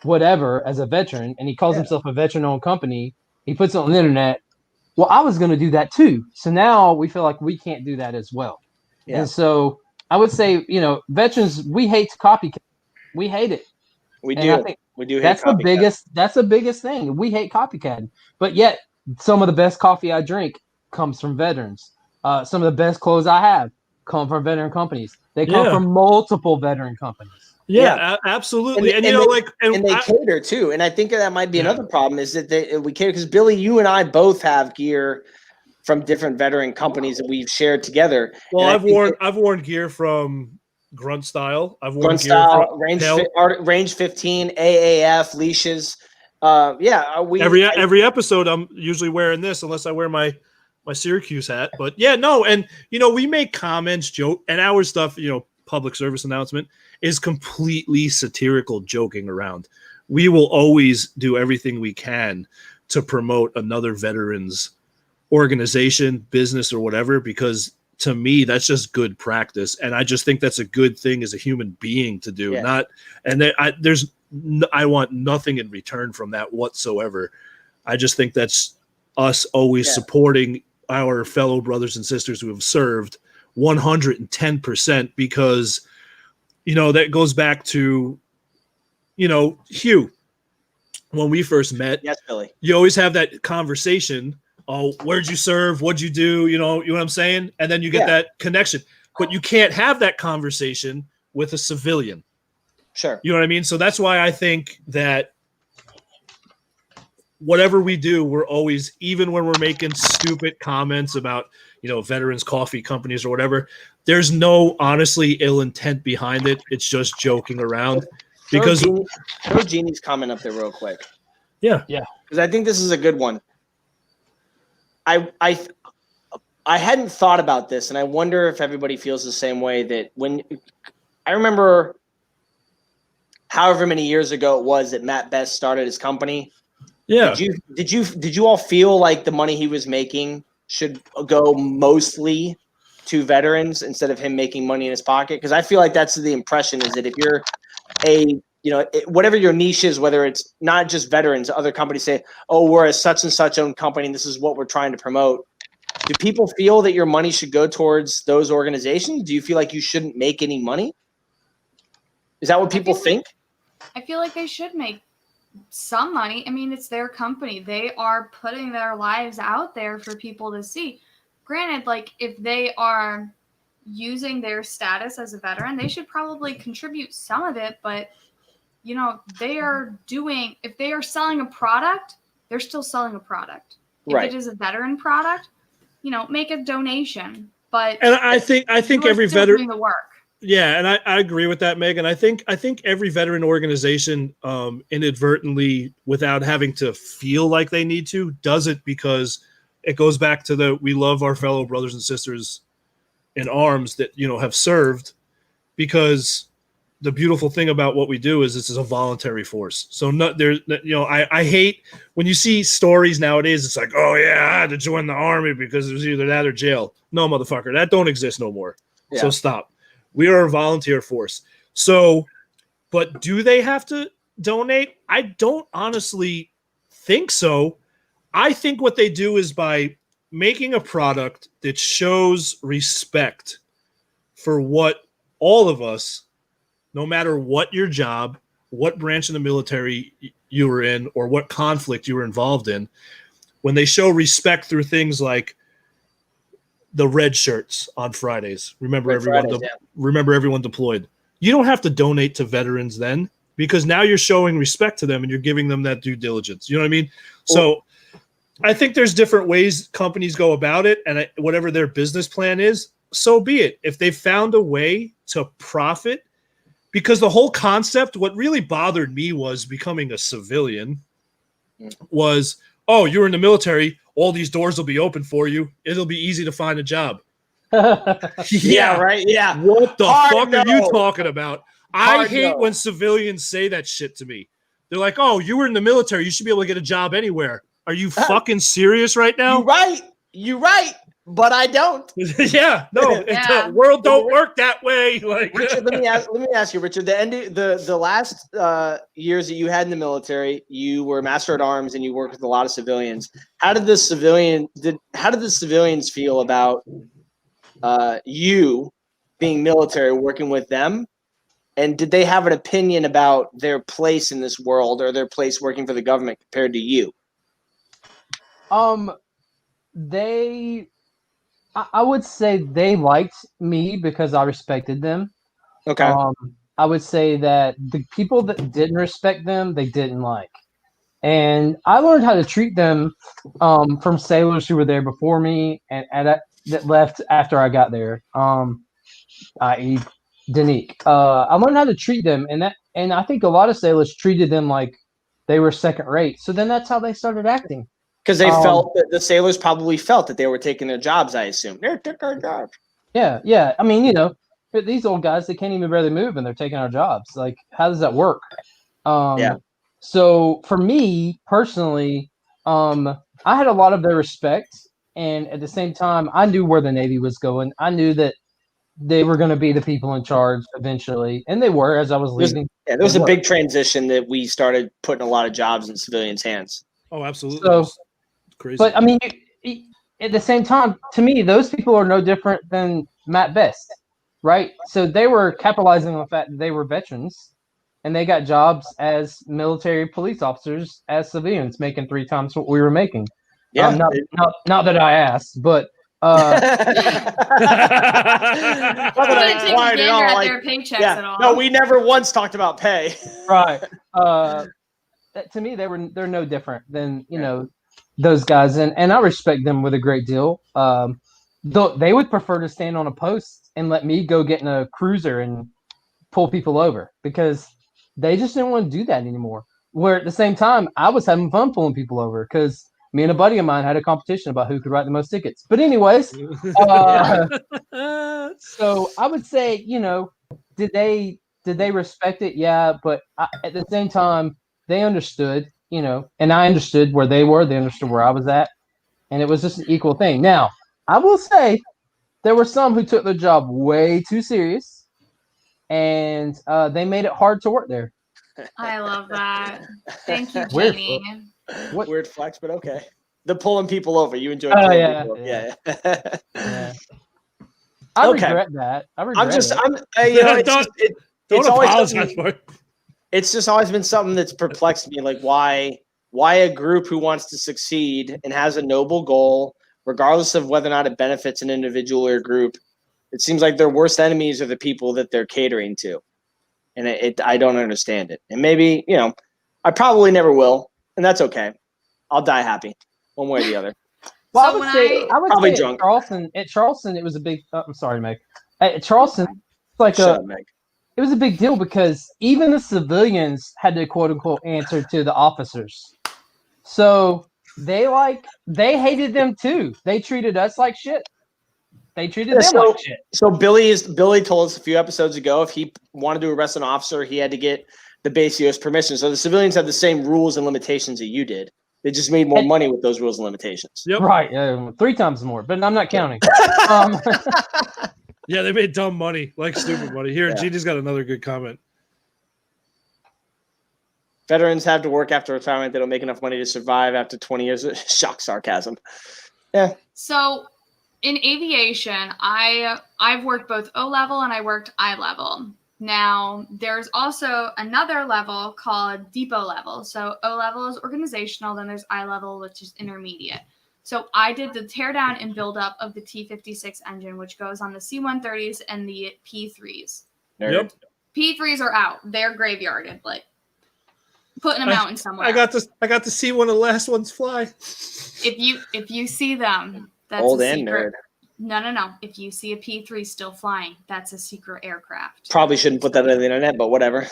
whatever as a veteran, and he calls himself a veteran-owned company. He puts it on the internet. Well, I was going to do that too. So now we feel like we can't do that as well. Yeah. And so I would say, you know, veterans, we hate to copycat. We hate it. We do. I think we do. Hate that's the biggest thing. We hate copycatting. But yet some of the best coffee I drink comes from veterans. Some of the best clothes I have come from veteran companies. They come from multiple veteran companies. Yeah, absolutely. And they cater too. And I think that might be another problem is that we cater because Billy, you and I both have gear from different veteran companies that we've shared together. Well, I've worn gear from Grunt Style. I've worn gear from Range 15, AAF, leashes. Every episode I'm usually wearing this unless I wear my Syracuse hat. But yeah, no, and you know, we make comments, joke, and our stuff, you know, public service announcement is completely satirical, joking around. We will always do everything we can to promote another veterans organization, business, or whatever, because to me, that's just good practice. And I just think that's a good thing as a human being to do. I want nothing in return from that whatsoever. I just think that's us always supporting our fellow brothers and sisters who have served 110%, because, you know, that goes back to, you know, Hugh, when we first met. Yes, Billy. You always have that conversation. Oh, where'd you serve? What'd you do? You know what I'm saying? And then you get that connection. But you can't have that conversation with a civilian. Sure. You know what I mean? So that's why I think that whatever we do, we're always, even when we're making stupid comments about, you know, veterans coffee companies or whatever, there's no honestly ill intent behind it. It's just joking around. Because throw Jeannie's comment up there real quick. Yeah. Because I think this is a good one. I hadn't thought about this, and I wonder if everybody feels the same way. That when I remember however many years ago it was that Matt Best started his company. Yeah. Did you all feel like the money he was making should go mostly to veterans instead of him making money in his pocket? Because I feel like that's the impression, is that if you're whatever your niche is, whether it's not just veterans, other companies say, oh, we're a such and such owned company and this is what we're trying to promote. Do people feel that your money should go towards those organizations? Do you feel like you shouldn't make any money? Is that what people think? I feel like they should make some money. I mean, it's their company. They are putting their lives out there for people to see. Granted, like, if they are using their status as a veteran, they should probably contribute some of it, but you know, if they are selling a product, they're still selling a product. If it is a veteran product, you know, make a donation. But and I think every veteran doing the work. Yeah, and I agree with that, Meg. And I think every veteran organization, inadvertently, without having to feel like they need to, does it because it goes back to we love our fellow brothers and sisters in arms that, you know, have served, because the beautiful thing about what we do is this is a voluntary force. So I hate when you see stories nowadays. It's like, oh yeah, I had to join the army because it was either that or jail. No, motherfucker, that don't exist no more. Yeah. So stop. We are a volunteer force. So, but do they have to donate? I don't honestly think so. I think what they do is by making a product that shows respect for what all of us, no matter what your job, what branch of the military you were in, or what conflict you were involved in, when they show respect through things like the red shirts on Fridays, remember everyone deployed. You don't have to donate to veterans then, because now you're showing respect to them and you're giving them that due diligence. You know what I mean? So I think there's different ways companies go about it, and whatever their business plan is, so be it. If they found a way to profit, because the whole concept, what really bothered me was becoming a civilian was, oh, you're in the military, all these doors will be open for you. It'll be easy to find a job. Yeah, right. Yeah. What the fuck are you talking about? I hate when civilians say that shit to me. They're like, oh, you were in the military. You should be able to get a job anywhere. Are you fucking serious right now? You're right. But I don't. Yeah, no, the world don't work that way. Like, Richard, let me ask you, Richard. The last years that you had in the military, you were master at arms and you worked with a lot of civilians. How did the civilians feel about you being military, working with them? And did they have an opinion about their place in this world or their place working for the government compared to you? I would say they liked me because I respected them. Okay. I would say that the people that didn't respect them, they didn't like. And I learned how to treat them from sailors who were there before me and that left after I got there, i.e. Danique. I learned how to treat them, and I think a lot of sailors treated them like they were second rate. So then that's how they started acting. Because they felt that the sailors probably felt that they were taking their jobs, I assume. They took our jobs. Yeah. I mean, these old guys, they can't even barely move and they're taking our jobs. Like, how does that work? So for me personally, I had a lot of their respect. And at the same time, I knew where the Navy was going. I knew that they were going to be the people in charge eventually. And they were as I was leaving. There was a big transition that we started putting a lot of jobs in civilians' hands. Oh, absolutely. So, crazy. But I mean, at the same time, to me, those people are no different than Matt Best, right? So they were capitalizing on the fact that they were veterans, and they got jobs as military police officers as civilians, making 3 times what we were making. Yeah, not that I asked, but no, we never once talked about pay. Right. To me, they're no different than those guys, and I respect them with a great deal. Though they would prefer to stand on a post and let me go get in a cruiser and pull people over because they just didn't want to do that anymore. Where at the same time, I was having fun pulling people over because me and a buddy of mine had a competition about who could write the most tickets. But anyways, so I would say, did they respect it? Yeah, but at the same time, they understood, and I understood where they were. They understood where I was at, and it was just an equal thing. Now, I will say there were some who took their job way too serious, and they made it hard to work there. I love that. Thank you, Jamie. Weird flex, but okay. The pulling people over. You enjoy pulling people over. Yeah. I regret that. It's just always been something that's perplexed me. Like why a group who wants to succeed and has a noble goal, regardless of whether or not it benefits an individual or a group, it seems like their worst enemies are the people that they're catering to. And I don't understand it. And maybe, I probably never will. And that's okay. I'll die happy, one way or the other. Well, I would say probably drunk. At Charleston, it was a big. I'm sorry, Meg. At Charleston, it was a big deal because even the civilians had to quote unquote answer to the officers. So they hated them too. They treated us like shit. They treated them like shit. So Billy told us a few episodes ago if he wanted to arrest an officer, he had to get the BASIO's permission. So the civilians had the same rules and limitations that you did. They just made more money with those rules and limitations. Yep. Right, 3 times more, but I'm not counting. Yeah, they made dumb money, like stupid money. Here, Jeannie's got another good comment. Veterans have to work after retirement. They don't make enough money to survive after 20 years. Shock sarcasm. Yeah. So in aviation, I've worked both O level and I worked I level. Now there's also another level called depot level. So O level is organizational, then there's I level, which is intermediate. So I did the teardown and build up of the T-56 engine, which goes on the C-130s and the P-3s. Yep. P-3s are out. They're graveyarded, like putting them out in somewhere. I got to see one of the last ones fly. If you see them, that's Old a and secret. nerd. No. If you see a P-3 still flying, that's a secret aircraft. Probably shouldn't put that on the internet, but whatever.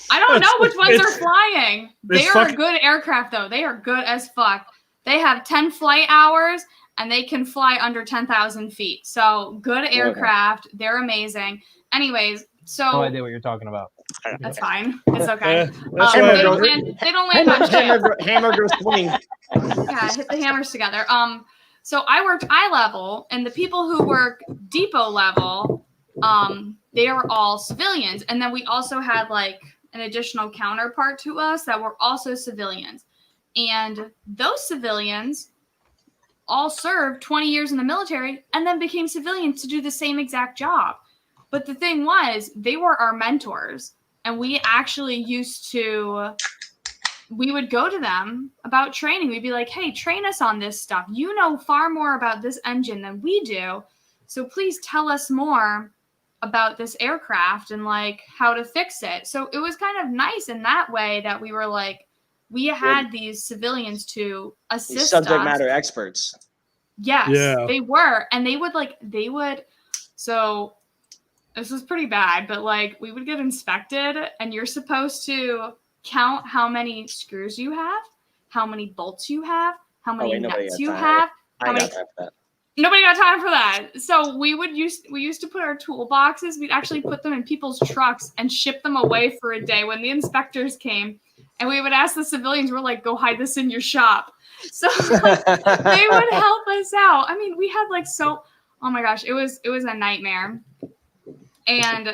I don't know which ones are flying. They are a fucking good aircraft, though. They are good as fuck. They have 10 flight hours, and they can fly under 10,000 feet. So good aircraft. They're amazing. Anyways, so No idea what you're talking about. that's fine. It's okay. That's They why don't land on ship. Hammer goes swing. Yeah, hit the hammers together. So I worked I level, and the people who work depot level, they are all civilians. And then we also had like an additional counterpart to us that were also civilians. And those civilians all served 20 years in the military and then became civilians to do the same exact job. But the thing was, they were our mentors. And we actually we would go to them about training. We'd be like, hey, train us on this stuff. You know far more about this engine than we do. So please tell us more about this aircraft and like how to fix it. So it was kind of nice in that way that we were like, we had these civilians to assist Subject us. matter experts. Yes, they were. And they would, so this was pretty bad, but like we would get inspected and you're supposed to count how many screws you have, how many bolts you have, how many nuts you have. Nobody got time for that. So we used to put our toolboxes, we'd actually put them in people's trucks and ship them away for a day when the inspectors came. And we would ask the civilians, we're like, go hide this in your shop. So like, they would help us out. I mean, we had like oh my gosh, it was a nightmare.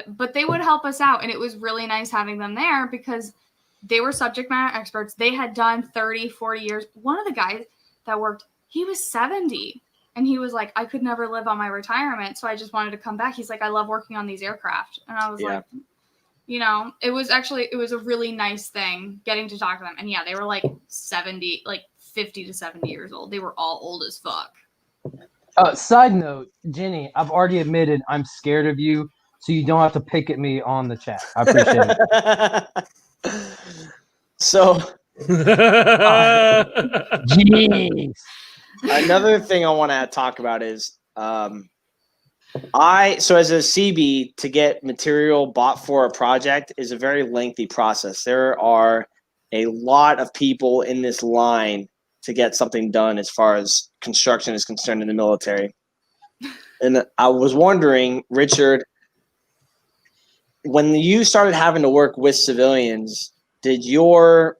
But they would help us out. And it was really nice having them there because they were subject matter experts. They had done 30, 40 years. One of the guys that worked, he was 70. And he was like, I could never live on my retirement. So I just wanted to come back. He's like, I love working on these aircraft. And I was like, it was a really nice thing getting to talk to them. And yeah, they were like 70, like 50 to 70 years old. They were all old as fuck. Side note, Jenny, I've already admitted I'm scared of you, so you don't have to pick at me on the chat. I appreciate it. So, jeez. Another thing I want to talk about is so as a CB, to get material bought for a project is a very lengthy process. There are a lot of people in this line to get something done as far as construction is concerned in the military. And I was wondering, Richard, when you started having to work with civilians, we'll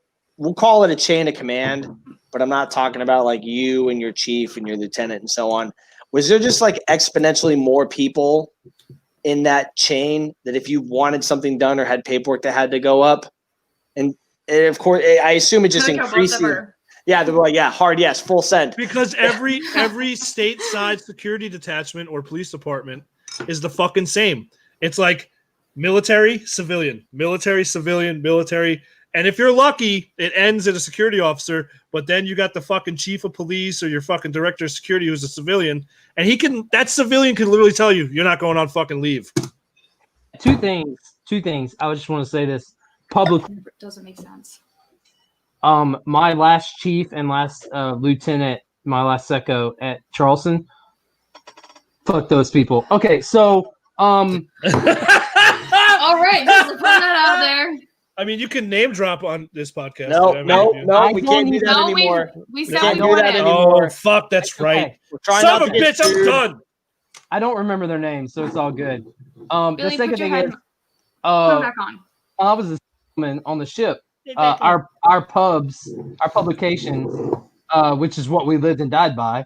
call it a chain of command, but I'm not talking about like you and your chief and your lieutenant and so on. Was there just like exponentially more people in that chain that if you wanted something done or had paperwork that had to go up? And of course, I assume it just increased. Yeah, they were like, yeah, hard yes, full send. Because every stateside security detachment or police department is the fucking same. It's like military, civilian, military, civilian, military. And if you're lucky, it ends at a security officer, but then you got the fucking chief of police or your fucking director of security who's a civilian, and that civilian can literally tell you, you're not going on fucking leave. Two things. I just want to say this publicly. It doesn't make sense. My last chief and last lieutenant, my last secco at Charleston, fuck those people. Okay, so all right, just put that out there. I mean, you can name drop on this podcast. No, we can't do that anymore. We can't do that anymore. Oh, fuck, that's right. We're trying Son not of a to get bitch, I'm sued. done. I don't remember their names, so it's all good. Billy, The second put your thing head is, put it back on. while I was a salesman on the ship, our publications, which is what we lived and died by,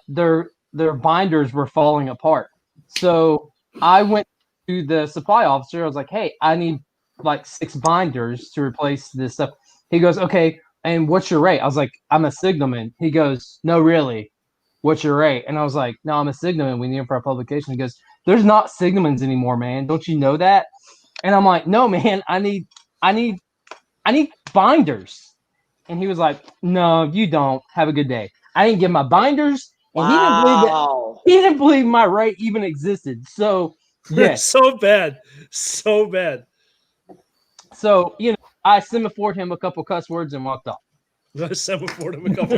their binders were falling apart. So I went to the supply officer. I was like, "Hey, I need like 6 binders to replace this stuff." He goes, "Okay, and what's your rate?" I was like, "I'm a signalman." He goes, "No, really, what's your rate?" And I was like, "No, I'm a signalman. We need him for our publication." He goes, "There's not signalmans anymore, man. Don't you know that?" And I'm like, "No, man. I need binders." And he was like, "No, you don't. Have a good day." I didn't give my binders, and Wow. he didn't believe my rate even existed. So yes, So bad. So bad. so I semaphored him a couple cuss words and walked off. Semaphore him a couple.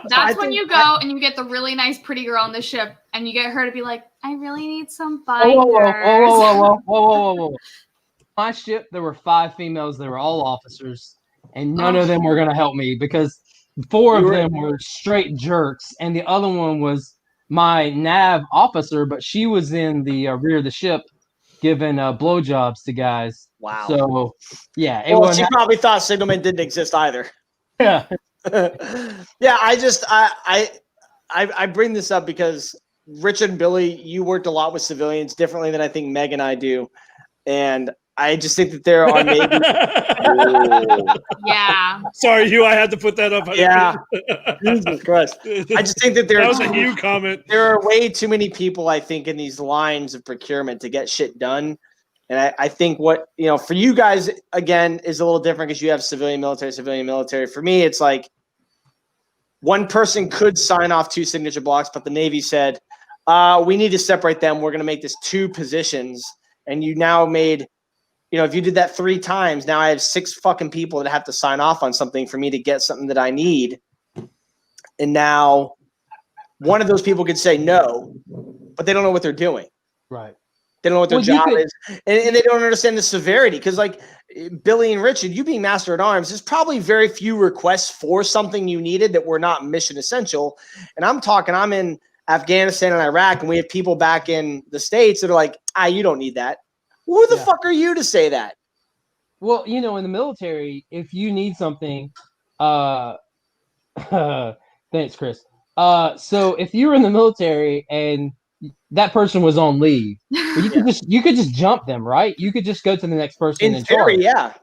That's when you go and you get the really nice, pretty girl on the ship, and you get her to be like, "I really need some binders." Whoa. My ship, there were 5 females. They were all officers, and none of them were going to help me because 4 of them were straight jerks, and the other one was my nav officer, but she was in the rear of the ship giving blowjobs to guys. Wow. So yeah, She probably thought signalmen didn't exist either. Yeah. Yeah, I bring this up because Richard and Billy, you worked a lot with civilians differently than I think Meg and I do, and I just think that there are maybe. Yeah. Sorry, Hugh. I had to put that up. Yeah. Jesus Christ. I just think that that was a Hugh comment. There are way too many people, I think, in these lines of procurement to get shit done. And I think what, for you guys, again, is a little different because you have civilian, military. For me, it's like one person could sign off 2 signature blocks, but the Navy said, we need to separate them. We're going to make this 2 positions. And you now made, if you did that 3 times, now I have 6 fucking people that have to sign off on something for me to get something that I need. And now one of those people could say no, but they don't know what they're doing. Right. They don't know what their job is. And they don't understand the severity. Because like Billy and Richard, you being master at arms, there's probably very few requests for something you needed that were not mission essential. And I'm in Afghanistan and Iraq, and we have people back in the States that are like, you don't need that. Who the fuck are you to say that? Well, in the military, if you need something, thanks, Chris. So if you were in the military and that person was on leave, you could just jump them, right? You could just go to the next person in theory, charge. yeah.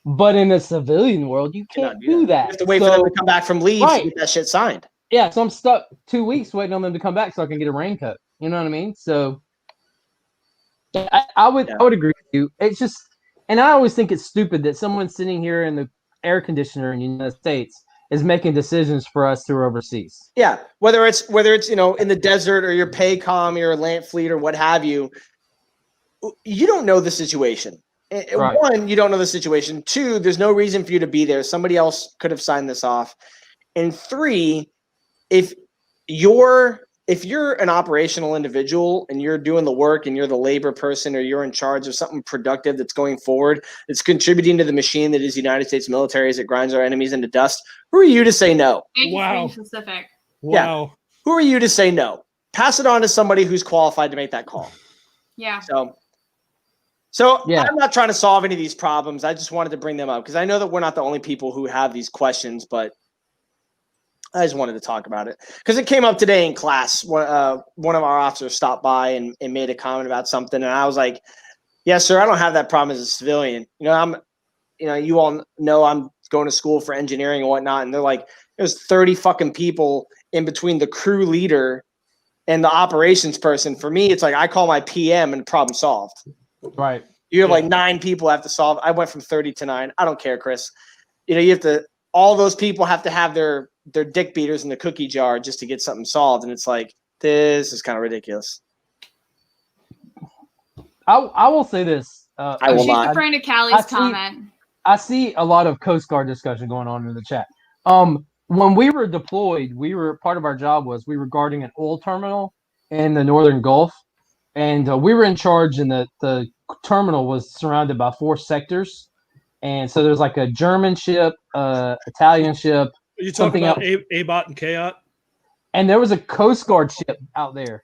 But in the civilian world, you can't do that. You have to wait for them to come back from leave to get that shit signed. Yeah, so I'm stuck 2 weeks waiting on them to come back so I can get a raincoat. You know what I mean? So I would agree with you. It's just, and I always think it's stupid that someone sitting here in the air conditioner in the United States is making decisions for us who are overseas. Yeah, whether it's in the desert or your PACOM, your land fleet or what have you, you don't know the situation. Right. 1, you don't know the situation. 2, there's no reason for you to be there. Somebody else could have signed this off. And 3, if you're an operational individual and you're doing the work and you're the labor person or you're in charge of something productive that's going forward, that's contributing to the machine that is the United States military as it grinds our enemies into dust, who are you to say no? Wow. Specific. Wow. Yeah. Who are you to say no? Pass it on to somebody who's qualified to make that call. Yeah. So I'm not trying to solve any of these problems. I just wanted to bring them up because I know that we're not the only people who have these questions, but I just wanted to talk about it because it came up today in class. One of our officers stopped by and made a comment about something, and I was like, "Yes, sir. I don't have that problem as a civilian. You all know I'm going to school for engineering and whatnot." And they're like, "There's 30 fucking people in between the crew leader and the operations person." For me, it's like I call my PM and problem solved. Right. You have like 9 people have to solve. I went from 30 to 9. I don't care, Chris. You have to. All those people have to have their dick beaters in the cookie jar just to get something solved. And it's like, this is kind of ridiculous. I will say this. I will not. She's referring to Callie's comment. I see a lot of Coast Guard discussion going on in the chat. When we were deployed, part of our job was we were guarding an oil terminal in the Northern Gulf. And we were in charge, and the terminal was surrounded by 4 sectors. And so there's like a German ship, Italian ship. Are you talking about ABOT and KOT? And there was a Coast Guard ship out there.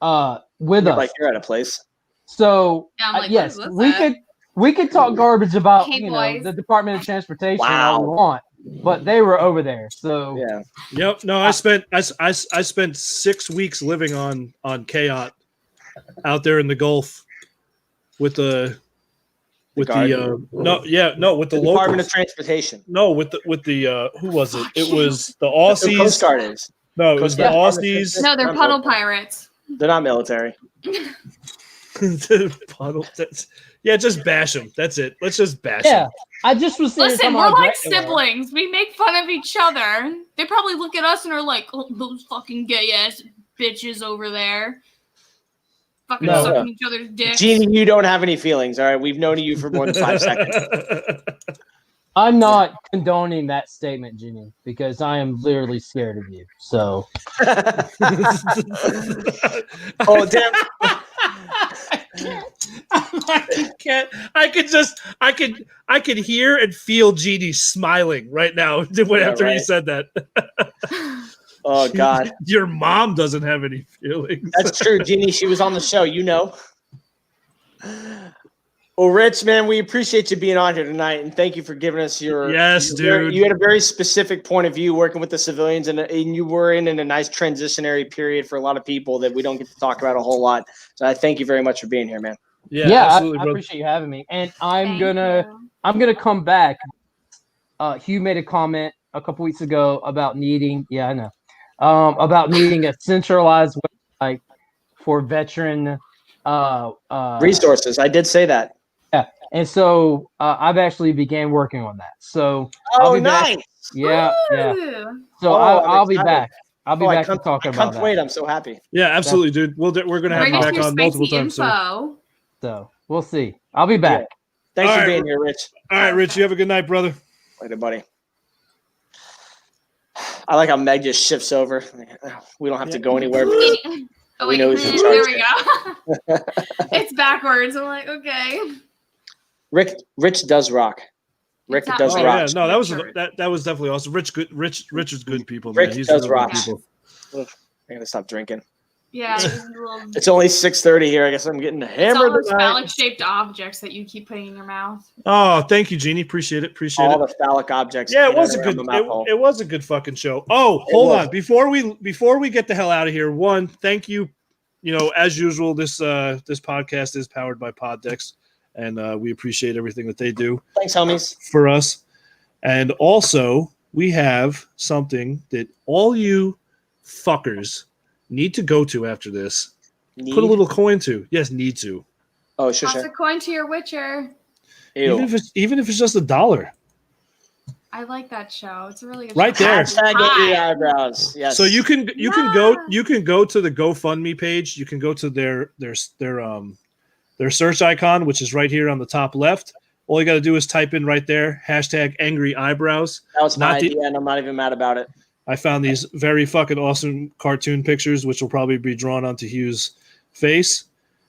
with us. Like you're at a place. So Yeah, I'm like, yes, what's we that? could talk garbage about Hey, boys. the Department of Transportation Wow. all we want, but they were over there. So Yeah. Yep. No, I spent 6 weeks living on Kayot out there in the Gulf with the with the The Department locals. of Transportation. No, with the who was it? It Fuck was the That's what Aussies. Coast Guard is. No, it was the Coast Guard. Aussies. No, they're Not puddle military. pirates. They're not military. Puddle. Yeah, just bash them. That's it. Let's just bash yeah, them. I just was saying. Listen, we're like siblings. We make fun of each other. They probably look at us and are like, oh, those fucking gay ass bitches over there. Fucking No. sucking each other's dicks. Jeannie, you don't have any feelings. All right, we've known you for more than 5 seconds. I'm not condoning that statement, Ginny, because I am literally scared of you. So Oh damn! I can't. I could hear and feel Jeannie smiling right now after right. you said that. Oh god, Your mom doesn't have any feelings. that's true, Jeannie. She was on the show. You know. Well, Rich, man, we appreciate you being on here tonight, and thank you for giving us your. Dude. You had a very specific point of view working with the civilians, and you were in a nice transitionary period for a lot of people that we don't get to talk about a whole lot. So I thank you very much for being here, man. yeah, absolutely, I brother. appreciate you having me, and Thank you. I'm gonna come back. Hugh made a comment a couple weeks ago about needing. Yeah, I know. About needing a centralized website for veteran Resources. I did say that. Yeah, and so I've actually began working on that. So Oh, I'll be nice. back. Yeah. Ooh. So I'm I'll be excited. back. I'll be back to I talking can't about that. wait. I'm so happy. Yeah, absolutely, dude. We're gonna have Bring you us back your on multiple spicy times. So. info. So we'll see. I'll be back. Thanks All for right. being here, Rich. All right, Rich. You have a good night, brother. Later, buddy. I like how Meg just shifts over. We don't have to go anywhere. Oh, We wait, know he's in there charge we go. It's backwards. I'm like, okay. Rich does rock. Rick It's does not- rock. Yeah, no, that was Richard. that was definitely awesome. Rich is good people. Rick Man. He's does really good rock. people. I gotta stop drinking. Yeah, it's a little- It's only 6:30 here. I guess I'm getting it's all hammered those tonight. phallic-shaped objects that you keep putting in your mouth. Oh, thank you, Jeannie. Appreciate it. All the phallic objects. Yeah, in it was a and around good. the mouth hole. It was a good fucking show. Oh, It hold was. on. Before we get the hell out of here, one, thank you. You know, as usual, this podcast is powered by Poddex, and we appreciate everything that they do Thanks, homies. for us. And also, we have something that all you fuckers need to go to after this. Need? Put a little coin to. Yes, need to. Oh, sure, Toss a sure. coin to your Witcher. Ew. Even if it's just $1. I like that show. It's a really good Right show. there. Hashtag angry eyebrows. Yes. So you can go to the GoFundMe page. You can go to their search icon, which is right here on the top left. All you got to do is type in right there hashtag angry eyebrows. That was my not the- idea, and I'm not even mad about it. I found these very fucking awesome cartoon pictures, which will probably be drawn onto Hugh's face.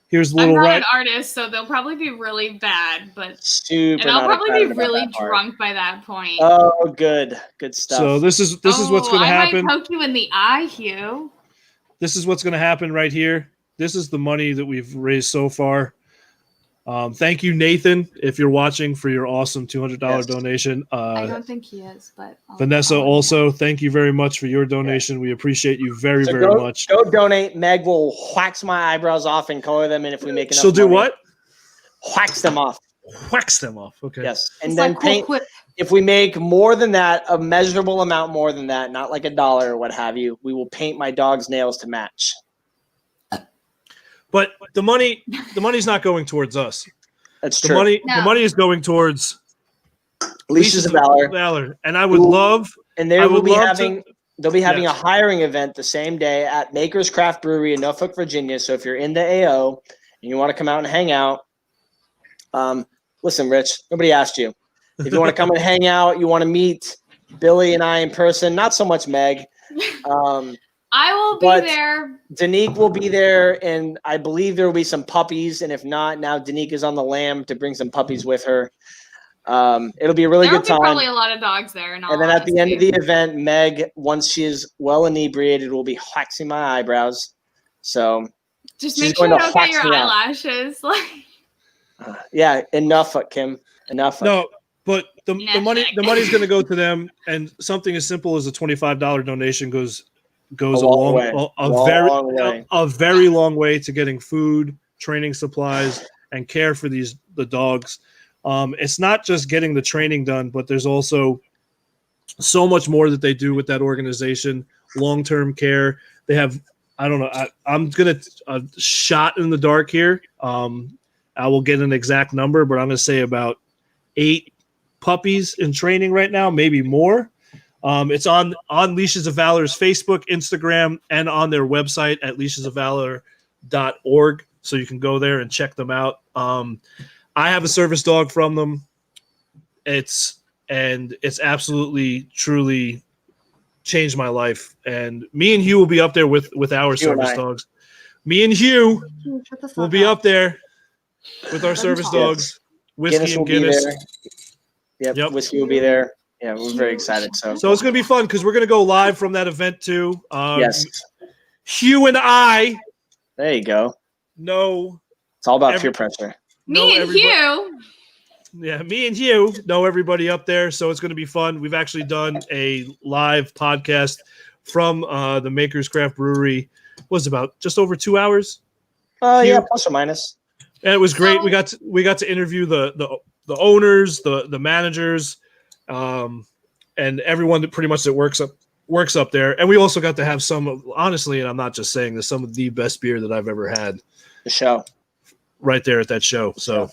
Here's the I'm little not right. an artist, so they'll probably be really bad, but Super. and I'll not probably be excited about really that part. drunk by that point. Oh, good stuff. So this is what's going to I happen. might poke you in the eye, Hugh. This is what's going to happen right here. This is the money that we've raised so far. Thank you, Nathan, if you're watching, for your awesome $200 Yes. donation. I don't think he is, but Vanessa, also, thank you very much for your donation. We appreciate you very, So very go, much. Go donate. Meg will wax my eyebrows off and color them in if we make enough. She'll do money. what? Wax them off. Wax them off. Okay. Yes, and It's then like cool paint. quip. If we make more than that, a measurable amount more than that, not like $1 or what have you, we will paint my dog's nails to match. But the money's not going towards us. That's The true. money No. the money is going towards Leashes of Valor. Valor. And I would Ooh. love And they I will would be love having they'll be having Yes. a hiring event the same day at Maker's Craft Brewery in Norfolk, Virginia. So if you're in the AO and you want to come out and hang out, listen, Rich, nobody asked you. If you want to come and hang out, you want to meet Billy and I in person, not so much Meg. I will be But- there. Danique will be there, and I believe there will be some puppies. And if not, now Danique is on the lam to bring some puppies with her. It'll be a really There will good be time. probably a lot of dogs there. In all And then at the end of honesty. the event, Meg, once she is well inebriated, will be waxing my eyebrows. So Just She's make sure going you to don't get wax your me up. eyelashes. Like, Yeah, enough, Kim. Enough. No, but the money Hashtag. the money's going to go to them, and something as simple as a $25 donation goes A a long long way. Long way. a very long way to getting food, training supplies, and care for the dogs. It's not just getting the training done, but there's also so much more that they do with that organization. Long-term care. They have, I don't know. I'm gonna shot in the dark here. I will get an exact number, but I'm gonna say about 8 puppies in training right now, maybe more. It's on Leashes of Valor's Facebook, Instagram, and on their website at leashesofvalor.org. So you can go there and check them out. I have a service dog from them. It's absolutely, truly changed my life. And me and Hugh will be up there with our Hugh and service I. dogs. Me and Hugh Shut the fuck will be up there with our I'm service sorry. dogs. Whiskey Guinness will and Guinness. be there. Yep. Whiskey will be there. Yeah, we're very excited. So So it's going to be fun because we're going to go live from that event too. yes, Hugh and I there you go. know It's all about Every- peer pressure. Me and Hugh. Yeah, me and Hugh know everybody up there, so it's going to be fun. We've actually done a live podcast from the Maker's Craft Brewery. Was about just over 2 hours, Oh Hugh. yeah, plus or minus. and it was great. So- We got to interview the owners, the managers, and everyone that pretty much that works up there. And we also got to have honestly, and I'm not just saying this, some of the best beer that I've ever had The show. right there at that show. So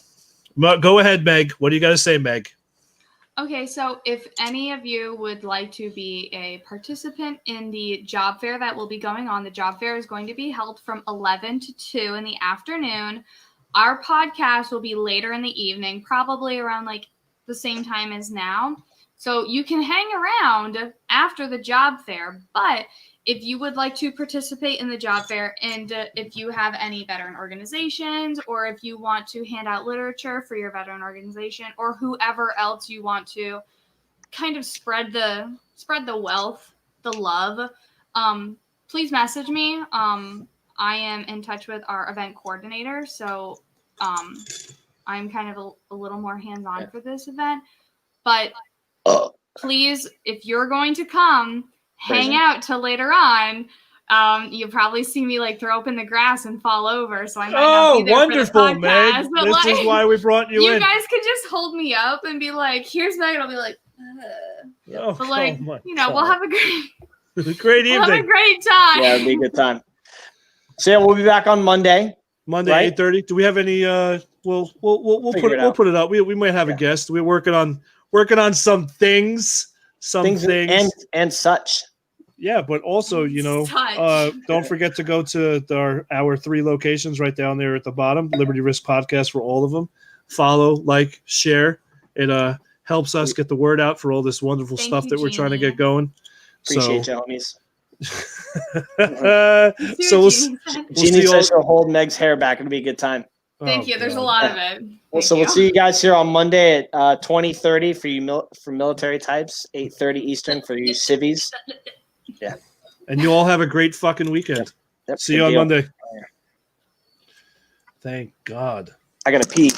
go ahead, Meg. What do you got to say, Meg? Okay, so if any of you would like to be a participant in the job fair that will be going on, the job fair is going to be held from 11 to 2 in the afternoon. Our podcast will be later in the evening, probably around like the same time as now. So you can hang around after the job fair, but if you would like to participate in the job fair and if you have any veteran organizations or if you want to hand out literature for your veteran organization or whoever else you want to kind of spread the wealth, the love, please message me. I am in touch with our event coordinator, so I'm kind of a little more hands-on for this event. But please, if you're going to come, hang out till later on. You'll probably see me like throw up in the grass and fall over, so I might not be there wonderful, for the Meg. podcast. But This is why we brought you you in. guys could just hold me up and be like, "Here's Meg," and I'll be like, Oh, but like, my we'll have a great, great we'll have a evening. great time. Yeah, it'll be a good time. So yeah, we'll be back on Monday. Monday, Right? 8:30. Do we have any? We'll Figure it out. put it up. We might have a guest. We're working on some things. Things. And such. Yeah, but also, Such. don't forget to go to our 3 locations right down there at the bottom. Liberty Risk Podcast for all of them. Follow, like, share. It helps us get the word out for all this wonderful Thank stuff you, that we're trying to Jeannie. get going. Appreciate you, homies. So we'll Jeannie said. Jeannie see all- says she'll hold Meg's hair back. It'll be a good time. Thank Oh, you. There's a God. lot of it. Well, Thank so we'll you. see you guys here on Monday at 20:30 for you for military types, 8:30 Eastern for you civies. And you all have a great fucking weekend. Yep, See good you on deal. Monday. Thank God. I gotta pee.